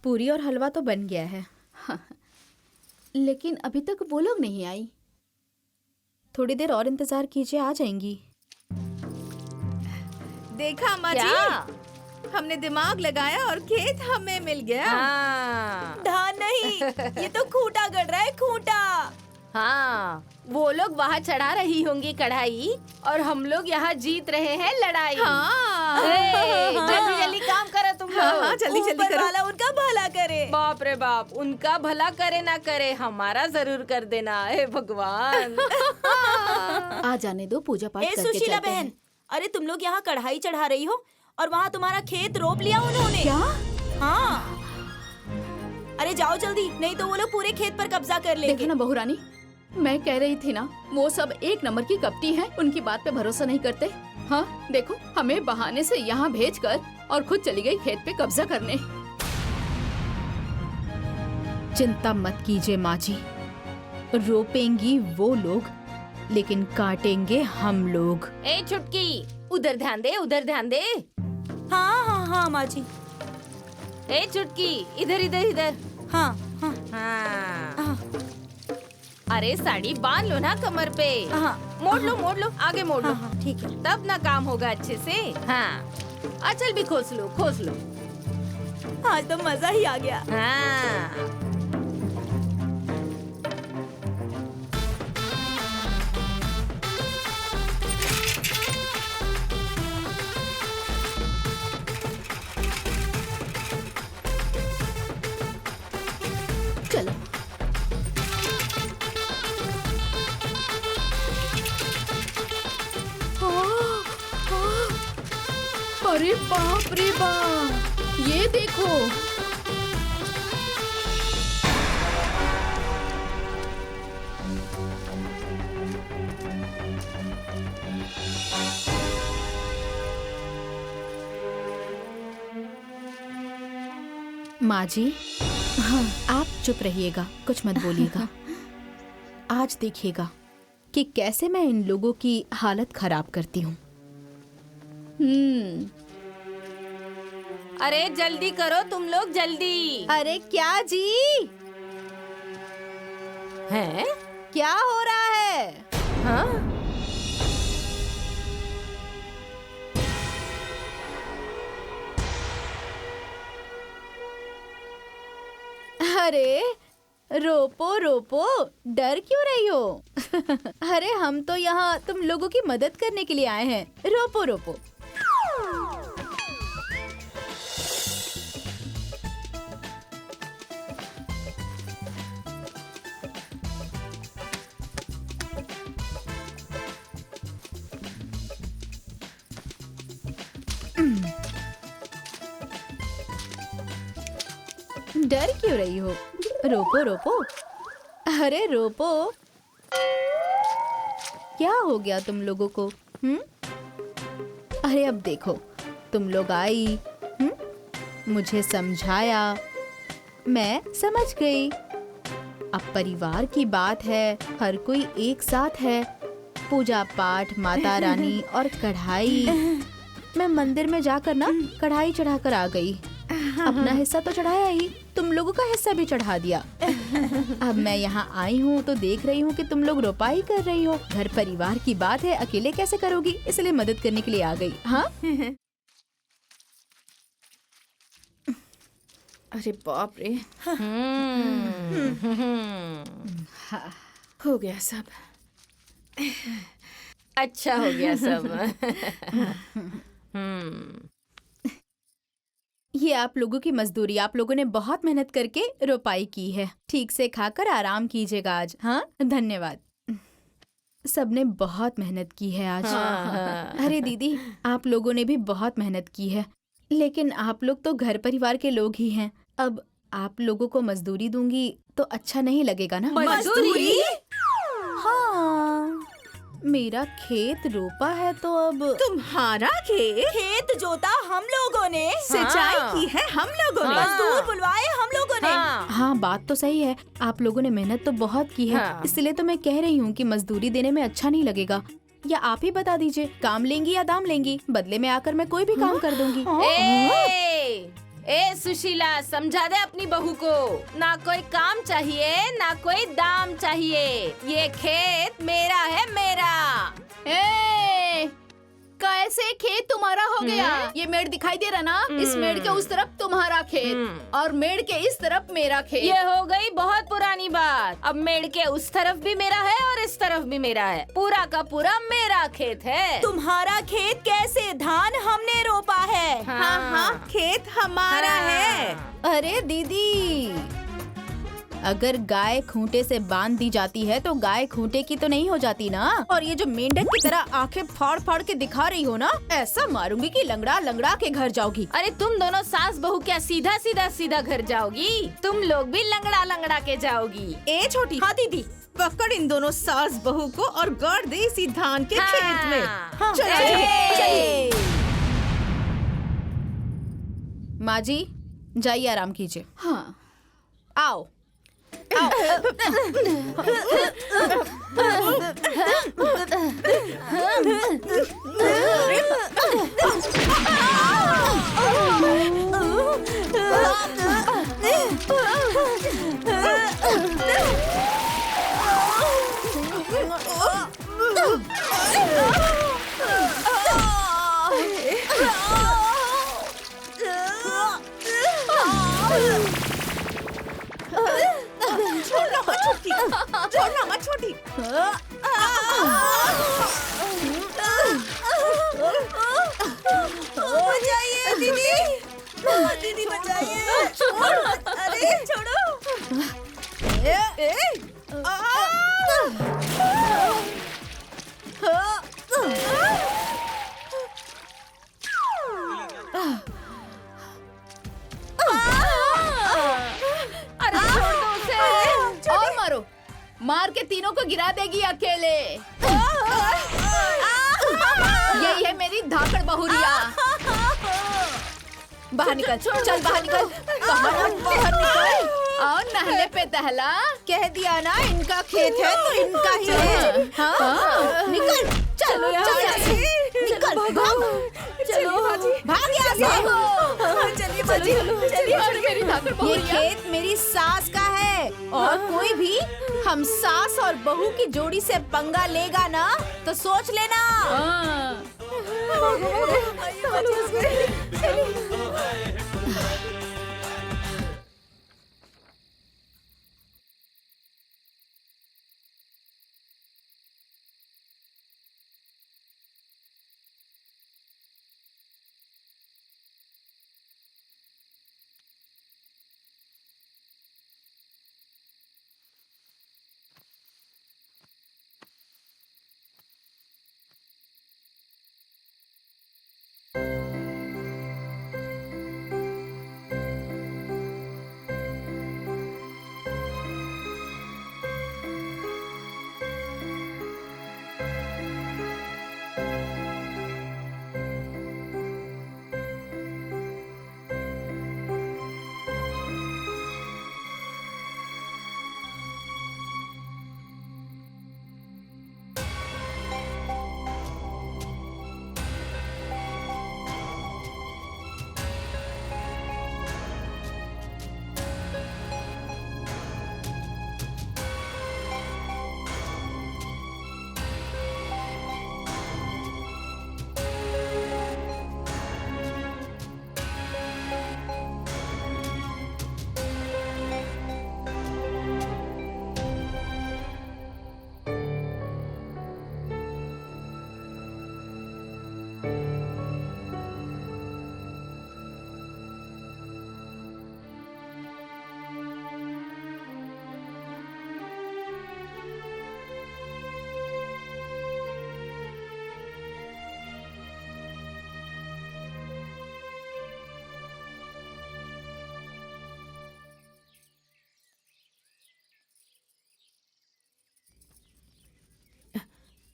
पूरी और हलवा तो बन गया है।
हाँ, लेकिन अभी तक वो लोग नहीं आई।
थोड़ी देर और इंतजार कीजिए, आ जाएंगी।
देखा माँ
क्या?
जी, हमने दिमाग लगाया और खेत हमें मिल गया।
हाँ
धान नहीं, ये तो खूंटा गड़ रहा है, खूंटा।
हाँ, वो लोग वहाँ चढ़ा रही होंगी कढ़ाई और हम लोग यहाँ जीत रहे हैं लड़ाई।
हाँ
जल्दी जल्दी काम करो तुम
हाँ
लोग।
हाँ, जल्दी जल्दी
ऊपर
करो।
वाला उनका भला करे।
बाप रे बाप, उनका भला करे ना करे, हमारा जरूर कर देना। हे भगवान।
आ जाने दो, पूजा पाठ
ए
करके
सुशीला
चलते
बहन,
हैं।
अरे तुम लोग यहाँ कढ़ाई चढ़ा रही हो और वहाँ तुम्हारा खेत रोप लिया उन्होंने।
क्या?
हाँ, अरे जाओ जल्दी, नहीं तो वो लोग पूरे खेत पर कब्जा कर
देखो
लेंगे।
ना बहू रानी, मैं कह रही थी ना, वो सब एक नंबर की कपटी हैं, उनकी बात पे भरोसा नहीं करते। हाँ देखो, हमें बहाने से यहाँ भेजकर और खुद चली गई खेत पे कब्जा करने।
चिंता मत कीजिए माँ जी, रोपेंगी वो लोग लेकिन काटेंगे हम लोग।
ए छुटकी, उधर ध्यान दे, उधर ध्यान दे।
हाँ हाँ हाँ माँ जी।
ए छुटकी, इधर इधर इधर।
हाँ हाँ
हाँ।
हाँ
अरे साड़ी बांध लो ना कमर पे।
हाँ
मोड़ लो, आगे मोड़ लो।
हाँ हाँ, ठीक है।
तब ना काम होगा अच्छे से। हाँ, आंचल भी खोस लो, खोस लो।
आज तो मजा ही आ गया।
हाँ।
चलो अरे बाप रे बाप, ये देखो।
माँ जी, हाँ आप चुप रहिएगा, कुछ मत बोलिएगा। आज देखिएगा कि कैसे मैं इन लोगों की हालत खराब करती हूँ।
अरे जल्दी करो तुम लोग, जल्दी।
अरे क्या जी,
हैं?
क्या हो रहा है?
हाँ?
अरे रोपो रोपो, डर क्यों रही हो? अरे हम तो यहाँ तुम लोगों की मदद करने के लिए आए हैं। रोपो रोपो। डर क्यों रही हो? रोपो रोपो। अरे रोपो। क्या हो गया तुम लोगों को? अरे अब देखो, तुम लोग आई, मुझे समझाया, मैं समझ गई। अब परिवार की बात है, हर कोई एक साथ है, पूजा पाठ, माता रानी और कढ़ाई। मैं मंदिर में जाकर ना कढ़ाई चढ़ाकर आ गई। अपना हिस्सा तो चढ़ाया ही, तुम लोगों का हिस्सा भी चढ़ा दिया। अब मैं यहाँ आई हूँ तो देख रही हूँ कि तुम लोग रोपाई कर रही हो। घर परिवार की बात है, अकेले कैसे करोगी, इसलिए मदद करने के लिए आ गई। हाँ
अरे बाप रे। हो गया सब। अच्छा हो गया सब।
ये आप लोगों की मजदूरी, आप लोगों ने बहुत मेहनत करके रोपाई की है। ठीक से खाकर आराम कीजिएगा आज। हाँ धन्यवाद। सबने बहुत मेहनत की है आज। अरे दीदी, आप लोगों ने भी बहुत मेहनत की है, लेकिन आप लोग तो घर परिवार के लोग ही हैं। अब आप लोगों को मजदूरी दूंगी तो अच्छा नहीं लगेगा ना।
मजदूरी?
हाँ, मेरा खेत रोपा है तो अब।
तुम्हारा खेत जोता हम लोगों ने, सिंचाई की है हम लोगों ने, मजदूर बुलवाए हम लोगों ने।
हाँ बात तो सही है, आप लोगों ने मेहनत तो बहुत की है। इसलिए तो मैं कह रही हूँ कि मजदूरी देने में अच्छा नहीं लगेगा। या आप ही बता दीजिए, काम लेंगी या दाम लेंगी? बदले में आकर मैं कोई भी काम कर दूंगी।
ए सुशीला, समझा दे अपनी बहू को, ना कोई काम चाहिए ना कोई दाम चाहिए। ये खेत मेरा है, मेरा।
ए, कैसे खेत तुम्हारा हो गया? ये मेड़ दिखाई दे रहा ना? इस मेड़ के उस तरफ तुम्हारा खेत और मेड़ के इस तरफ मेरा खेत।
ये हो गई बहुत पुरानी बात। अब मेड़ के उस तरफ भी मेरा है और इस तरफ भी मेरा है। पूरा का पूरा मेरा खेत है।
तुम्हारा खेत कैसे? धान हमने रोपा है। हाँ, खेत हमारा है।
अरे दीदी, अगर गाय खूंटे से बांध दी जाती है तो गाय खूंटे की तो नहीं हो जाती ना। और ये जो मेंढक की तरह आंखें फाड़ फाड़ के दिखा रही हो ना, ऐसा मारूंगी कि लंगड़ा लंगड़ा के घर जाओगी।
अरे तुम दोनों सास बहू क्या सीधा सीधा सीधा घर जाओगी? तुम लोग भी लंगड़ा लंगड़ा के जाओगी।
ए छोटी। हाँ दीदी, पकड़ इन दोनों सास बहू को और गाड़ दे इसी धान के खेत में। हाँ,
चलिए। माँ जी जाइए, आराम कीजिए।
हाँ
आओ।
छोड़ना मत छोटी। बचाइए दीदी, दीदी बचाइए। छोड़, अरे छोड़ो।
अरे छोड़ दो उसे।
और मारो, मार के तीनों को गिरा देगी अकेले। यही है मेरी धाकड़ बहुरिया।
बाहर निकल, चल बाहर निकल। बाहर निकल।
और नहले पे दहला।
कह दिया ना, इनका खेत है तो इनका ही है। हाँ? निकल, चलो यहाँ से। निकल, भाग।
चलो
भाग यहाँ से।
चलिए बाजी, चलिए।
और मेरी धाकड़
ये
बहुरिया।
खेत मेरी सास का है और कोई भी हम सास और बहू की जोड़ी से पंगा लेगा ना तो सोच लेना।
हाँ।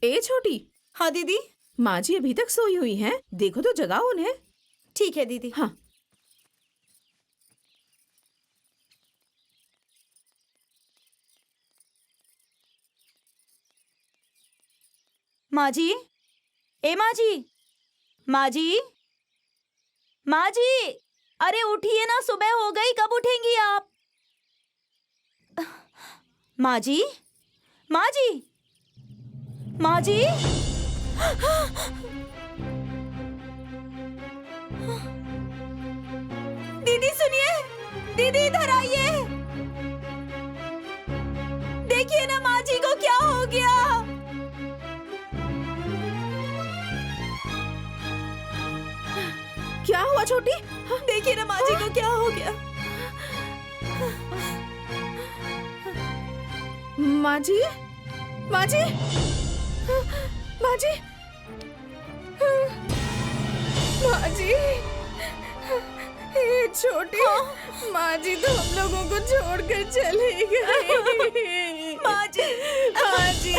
ए छोटी,
हाँ दीदी।
माँ जी अभी तक सोई हुई हैं। देखो तो जगाओ उन्हें।
ठीक है दीदी।
हाँ।
माँ जी, ए माँ जी, माँ जी, माँ जी, अरे उठिए ना, सुबह हो गई, कब उठेंगी आप? माँ जी, माँ जी, माँ जी।
दीदी सुनिए, दीदी इधर आइए। देखिए ना माँ जी को क्या हो गया।
क्या हुआ छोटी?
देखिए ना माँ जी को क्या हो गया।
माँ जी, माँ जी, माँ जी, माँ जी, ये छोटी माँ जी तो हम लोगों को छोड़कर चली गई।
माँ जी,
माँ जी,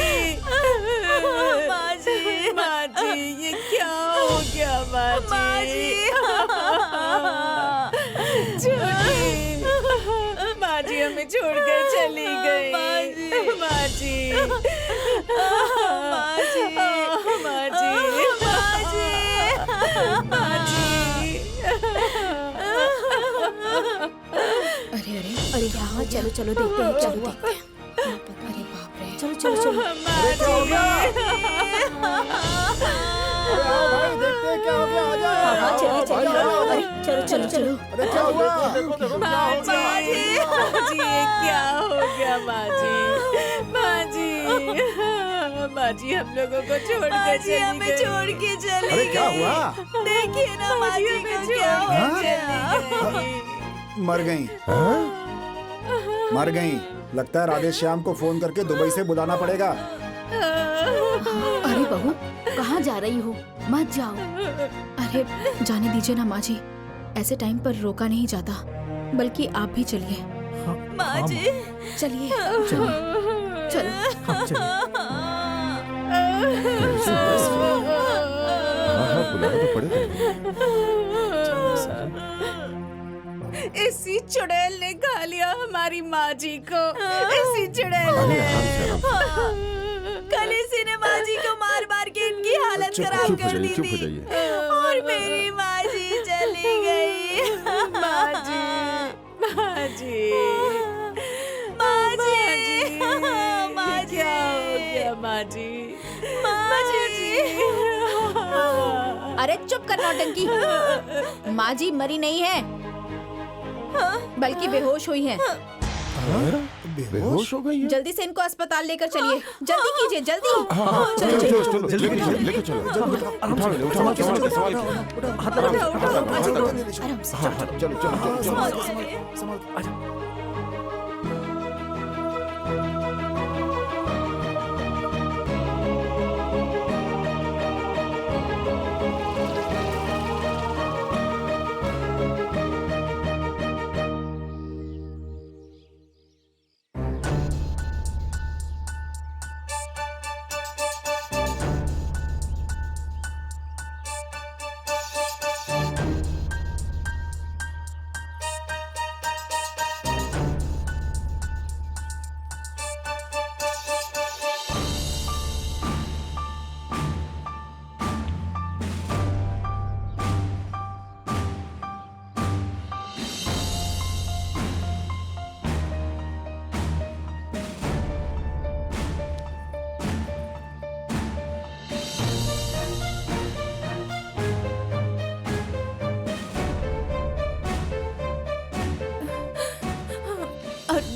माँ जी,
माँ जी, ये क्या हो गया माँ जी? छोटी माँ जी हमें छोड़कर चली गई। माँ जी, माँ जी, माँ जी, माँ जी, माँ जी।
अरे अरे अरे क्या हुआ?
चलो चलो देखते हैं, चलो देखते हैं।
अरे बाप रे।
चलो चलो चलो।
माँ जी,
अरे आओ भाई, देखते हैं क्या हो गया। आ जाओ।
हाँ चलिए चलिए। अरे चलो चलो चलो।
अरे क्या हुआ? देखो देखो क्या
माँ
हो गया।
जी, माँ जी, ये क्या हो गया माँ जी? माँ जी, माँ जी हम लोगों को छोड़
माँ
कर
जी
चली
हमें
गई।
छोड़ के चली
अरे क्या
गई।
हुआ?
देखिए ना माँ जी को क्या हो
हाँ?
गया।
मर गई, मर गई। लगता है राधे श्याम को फोन करके दुबई से बुलाना पड़ेगा।
अरे बहू, कहाँ जा रही हो? मत जाओ। अरे जाने दीजिए ना माँ जी, ऐसे टाइम पर रोका नहीं जाता, बल्कि आप भी चलिए।
माँ जी,
चलिए चलो।
हाँ बुलाना तो पड़ेगा।
इसी चुड़ैल ने खा लिया हमारी माँ जी को। इसी चुड़ैल
अरे
ने।
आराम से, आराम से।
कल इसी ने माँ जी को मार मार के इनकी हालत
चुप
खराब
चुप हो
कर
जाइए,
दी
चुप हो
थी।
जाइए।
और मेरी माँ जी चली गई।
माँ जी, माँ जी,
माँ जी,
माँ जी, क्या हो गया माँ जी?
माँ जी।
अरे चुप कर नौटंकी। माँ जी मरी नहीं है, बल्कि बेहोश हुई हैं।
बेहोश हो गई है?
जल्दी से इनको अस्पताल लेकर चलिए। जल्दी कीजिए, जल्दी।
चलो चलो चलो, लेके चलो। उठाओ इन्हें, उठाओ, संभाल के, संभाल के।
आराम से।
हाँ, चलो चलो चलो चलो।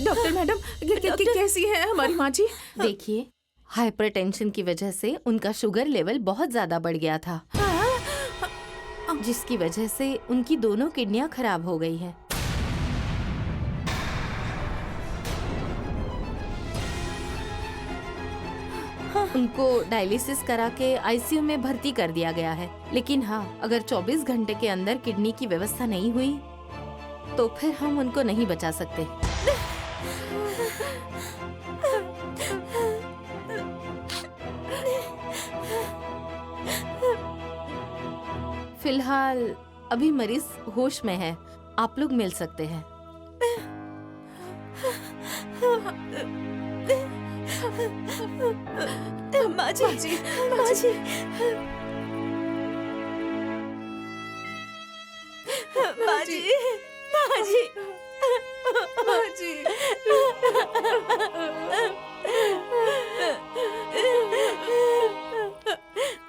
डॉक्टर मैडम, कैसी है हमारी माँ जी?
देखिए, हाइपरटेंशन की वजह से उनका शुगर लेवल बहुत ज्यादा बढ़ गया था, जिसकी वजह से उनकी दोनों किडनियां खराब हो गई है। उनको डायलिसिस करा के आईसीयू में भर्ती कर दिया गया है। लेकिन हाँ, अगर 24 घंटे के अंदर किडनी की व्यवस्था नहीं हुई तो फिर हम उनको नहीं बचा सकते। फिलहाल अभी मरीज होश में है, आप लोग मिल सकते हैं।
माँ जी, माँ जी, माँ जी, माँ जी,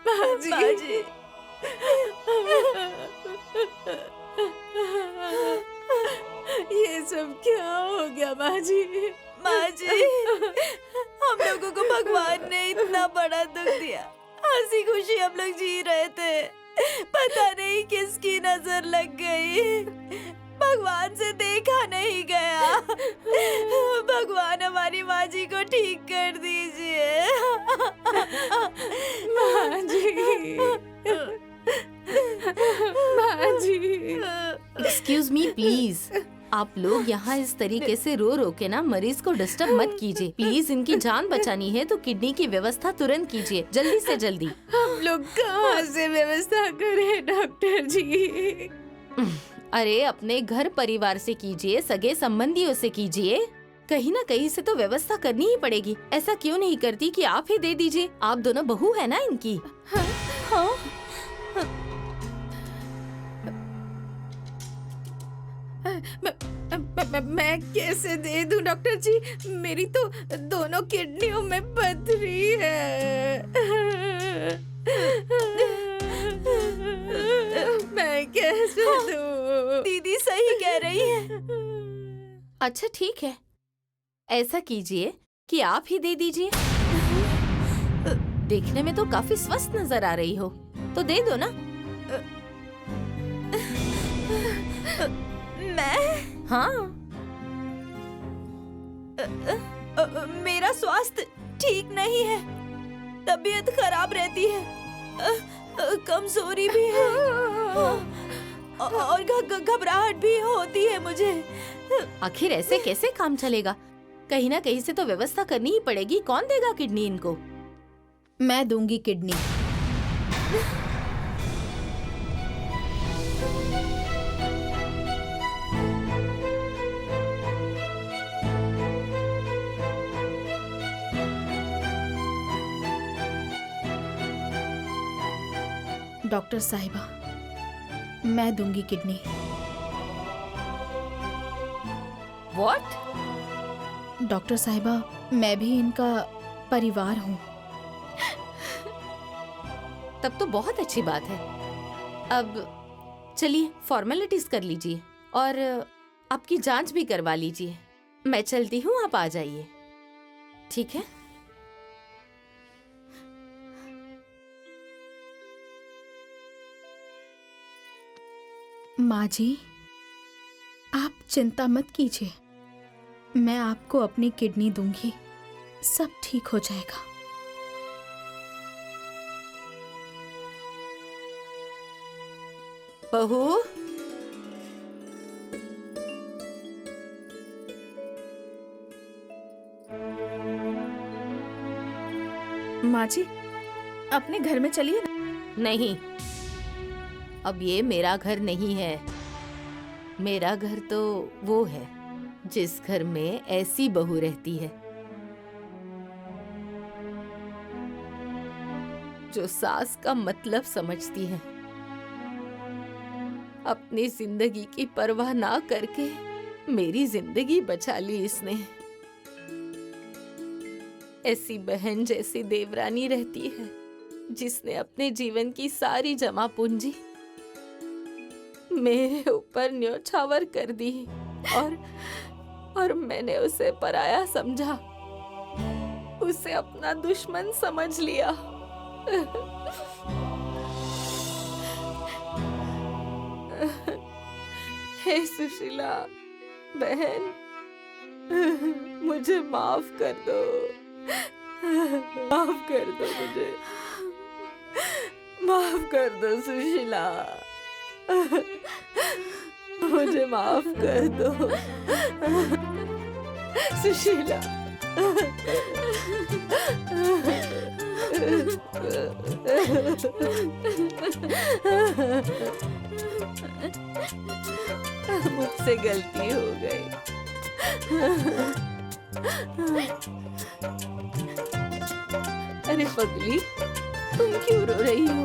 माँ जी, माँ जी,
ये सब क्या हो गया माँ जी?
माँ जी, हम लोगों को भगवान ने इतना बड़ा दुख दिया। हंसी खुशी हम लोग जी रहे थे, पता नहीं किसकी नजर लग गई। भगवान से देखा नहीं गया। भगवान हमारी माँ जी को ठीक कर दीजिए।
माँ जी, माँ जी।
एक्सक्यूज मी प्लीज, आप लोग यहाँ इस तरीके से रो रो के ना मरीज को डिस्टर्ब मत कीजिए। प्लीज, इनकी जान बचानी है तो किडनी की व्यवस्था तुरंत कीजिए, जल्दी से जल्दी।
हम लोग कहाँ से व्यवस्था करें डॉक्टर जी?
अरे अपने घर परिवार से कीजिए, सगे संबंधियों से कीजिए, कहीं ना कहीं से तो व्यवस्था करनी ही पड़ेगी। ऐसा क्यों नहीं करती कि आप ही दे दीजिए, आप दोनों बहू है ना इनकी।
हाँ? मैं कैसे दे दूं डॉक्टर जी? मेरी तो दोनों किडनियों में पथरी है। मैं कैसे दूं?
दीदी सही कह रही है।
अच्छा ठीक है, ऐसा कीजिए कि आप ही दे दीजिए। देखने में तो काफी स्वस्थ नजर आ रही हो, तो दे दो ना।
मैं?
हाँ।
मेरा स्वास्थ्य ठीक नहीं है, तबीयत खराब रहती है, कमजोरी भी है और घबराहट भी होती है मुझे।
आखिर ऐसे कैसे काम चलेगा? कहीं ना कहीं से तो व्यवस्था करनी ही पड़ेगी। कौन देगा किडनी इनको?
मैं दूंगी किडनी। डॉक्टर साहिबा, मैं दूंगी किडनी।
What?
डॉक्टर साहिबा, मैं भी इनका परिवार हूँ।
तब तो बहुत अच्छी बात है। अब चलिए फॉर्मेलिटीज कर लीजिए और आपकी जांच भी करवा लीजिए। मैं चलती हूँ, आप आ जाइए, ठीक है?
माँ जी, आप चिंता मत कीजिए, मैं आपको अपनी किडनी दूंगी, सब ठीक हो जाएगा।
बहू,
माँ जी, अपने घर में चलिए ना।
नहीं, अब ये मेरा घर नहीं है। मेरा घर तो वो है जिस घर में ऐसी बहू रहती है जो सास का मतलब समझती है। अपनी जिंदगी की परवाह ना करके मेरी जिंदगी बचा ली इसने। ऐसी बहन जैसी देवरानी रहती है जिसने अपने जीवन की सारी जमा पूंजी मेरे ऊपर न्योछावर कर दी और मैंने उसे पराया समझा, उसे अपना दुश्मन समझ लिया। हे सुशीला बहन, मुझे माफ कर दो, माफ कर दो, मुझे माफ कर दो सुशीला, मुझे माफ कर दो सुशीला।
मुझसे गलती हो गई। अरे पगली, तुम क्यों रो रही हो?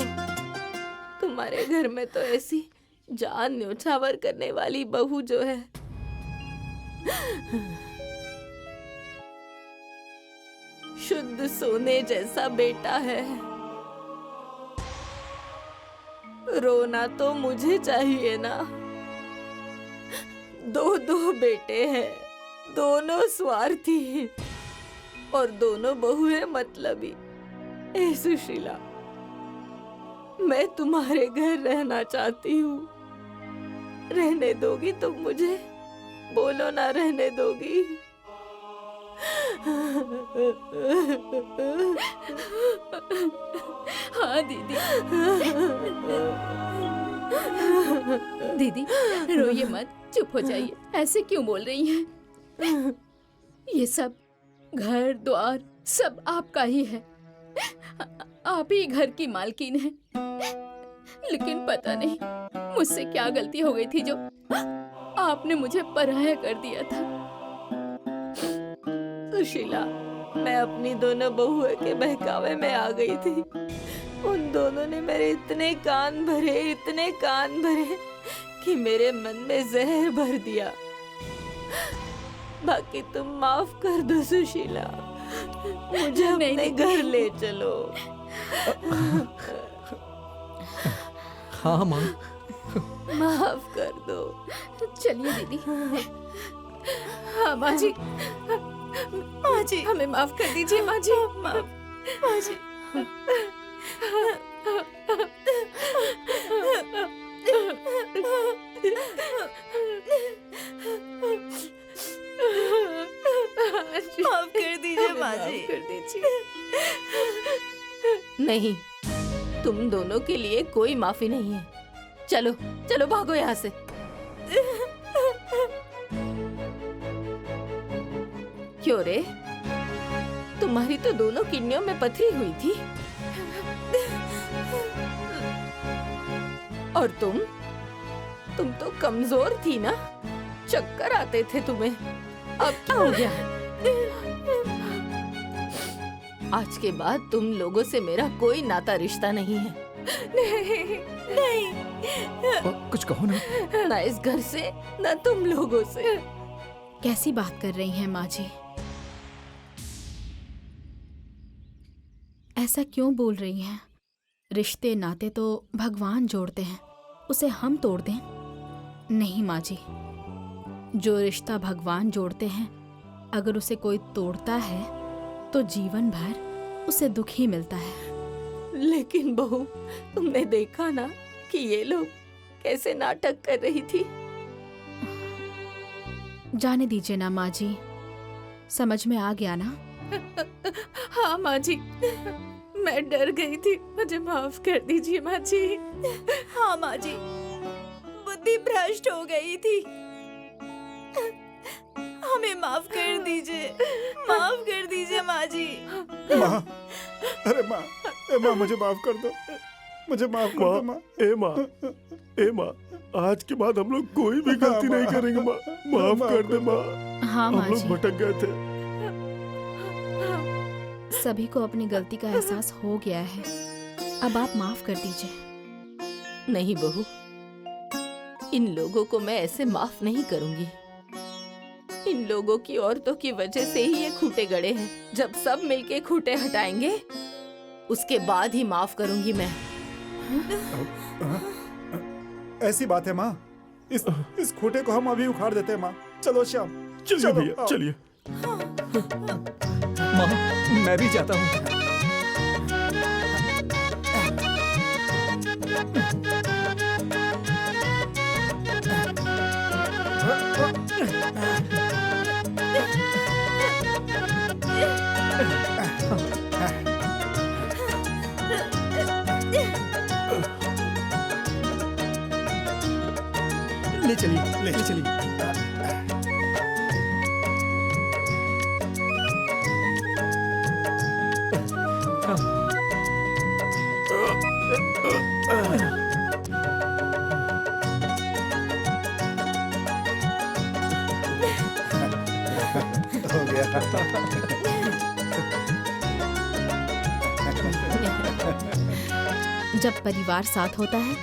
तुम्हारे घर में तो ऐसी जान न्योछावर करने वाली बहू जो है, शुद्ध सोने जैसा बेटा है। रोना तो मुझे चाहिए ना। दो दो बेटे हैं, दोनों स्वार्थी और दोनों बहुएं मतलबी। ए सुशीला, मैं तुम्हारे घर रहना चाहती हूँ। रहने दोगी तुम मुझे? बोलो ना, रहने दोगी?
हाँ दीदी। दीदी रोइए मत, चुप हो जाइए। ऐसे क्यों बोल रही हैं? ये सब घर द्वार सब आपका ही है। आप ही घर की मालकिन हैं। लेकिन पता नहीं मुझसे क्या गलती हो गई थी जो आपने मुझे पराया कर दिया था।
सुशीला, मैं अपनी दोनों बहुओं के बहकावे में आ गई थी। उन दोनों ने मेरे इतने कान भरे कि मेरे मन में जहर भर दिया। बाकी तुम माफ कर दो सुशीला, मुझे अपने घर ले चलो।
हाँ माँ,
माफ कर दो।
चलिए दीदी।
हाँ माँ जी,
माँ जी,
हमें माफ कर दीजिए माँ जी।
माँ जी। माफ कर दीजिए माँ जी।
कर दीजिए। नहीं, तुम दोनों के लिए कोई माफी नहीं है। चलो चलो, भागो यहाँ से। क्यों रे, तुम्हारी तो दोनों किडनियों में पथरी हुई थी। और तुम तो कमजोर थी ना, चक्कर आते थे तुम्हें। अब क्या हो गया? आज के बाद तुम लोगों से मेरा कोई नाता रिश्ता नहीं है।
नहीं।
कुछ कहो ना।
ना इस घर से, ना तुम लोगों से।
कैसी बात कर रही हैं माँ जी? ऐसा क्यों बोल रही हैं? रिश्ते नाते तो भगवान जोड़ते हैं, उसे हम तोड़ दें? नहीं माँ जी, जो रिश्ता भगवान जोड़ते हैं, अगर उसे कोई तोड़ता है तो जीवन भर उसे दुख ही मिलता है।
लेकिन बहू, तुमने देखा ना कि ये लोग कैसे नाटक कर रही थी।
जाने दीजिए ना माँ जी, समझ में आ गया ना?
हाँ माँ जी, मैं डर गई थी, मुझे माफ कर दीजिए माँ जी।
हाँ माँ जी, बुद्धि भ्रष्ट हो गई थी। हमें माफ कर दीजिए, माफ कर दीजिए माँ जी।
माँ, अरे माँ, माँ मुझे माफ कर दो, मुझे माफ कर दो माँ।
ए माँ, आज के बाद हम लोग कोई भी गलती नहीं करेंगे माँ। माफ कर दे माँ।
हाँ माँ
हम लोग
जी,
भटक गए थे।
सभी को अपनी गलती का एहसास हो गया है। अब आप माफ कर दीजिए।
नहीं बहू, इन लोगों को मैं ऐसे माफ नहीं करूंगी। इन लोगों की औरतों की वजह से ही ये खूंटे गड़े हैं। जब सब मिलके खूंटे हटाएंगे, उसके बाद ही माफ करूंगी मैं।
ऐसी बात है माँ, इस खूंटे को हम अभी उखाड़ देते हैं माँ। चलो श्याम,
चलिए भैया, चलिए।
माँ, मैं भी जाता हूँ। ले चलिए, ले चलिए। हाँ।
जब परिवार साथ होता है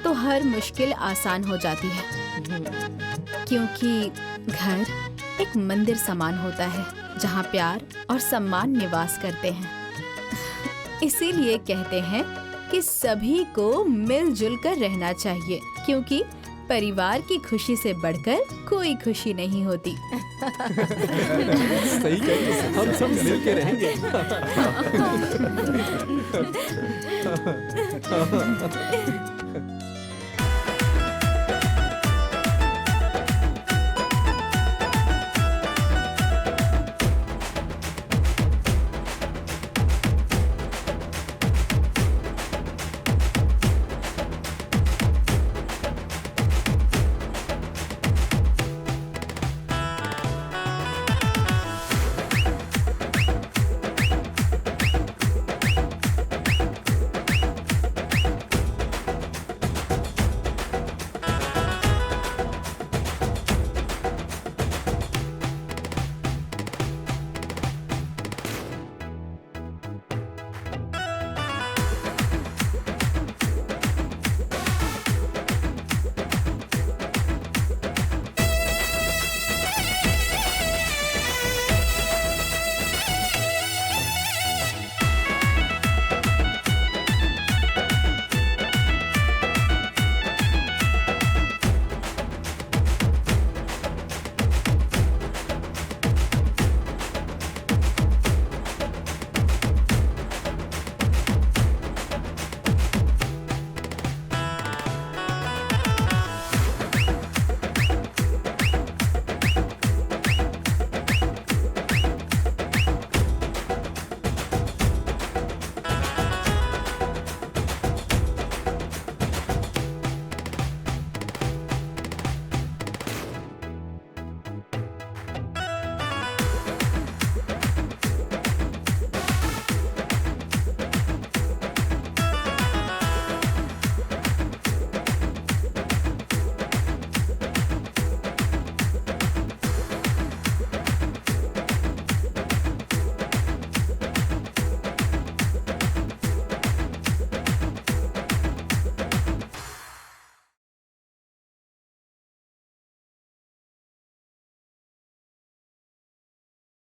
तो हर मुश्किल आसान हो जाती है, क्योंकि घर एक मंदिर समान होता है जहाँ प्यार और सम्मान निवास करते हैं। इसीलिए कहते हैं कि सभी को मिलजुल कर रहना चाहिए, क्योंकि परिवार की खुशी से बढ़कर कोई खुशी नहीं होती।
सही कही, हम सब मिल के रहेंगे।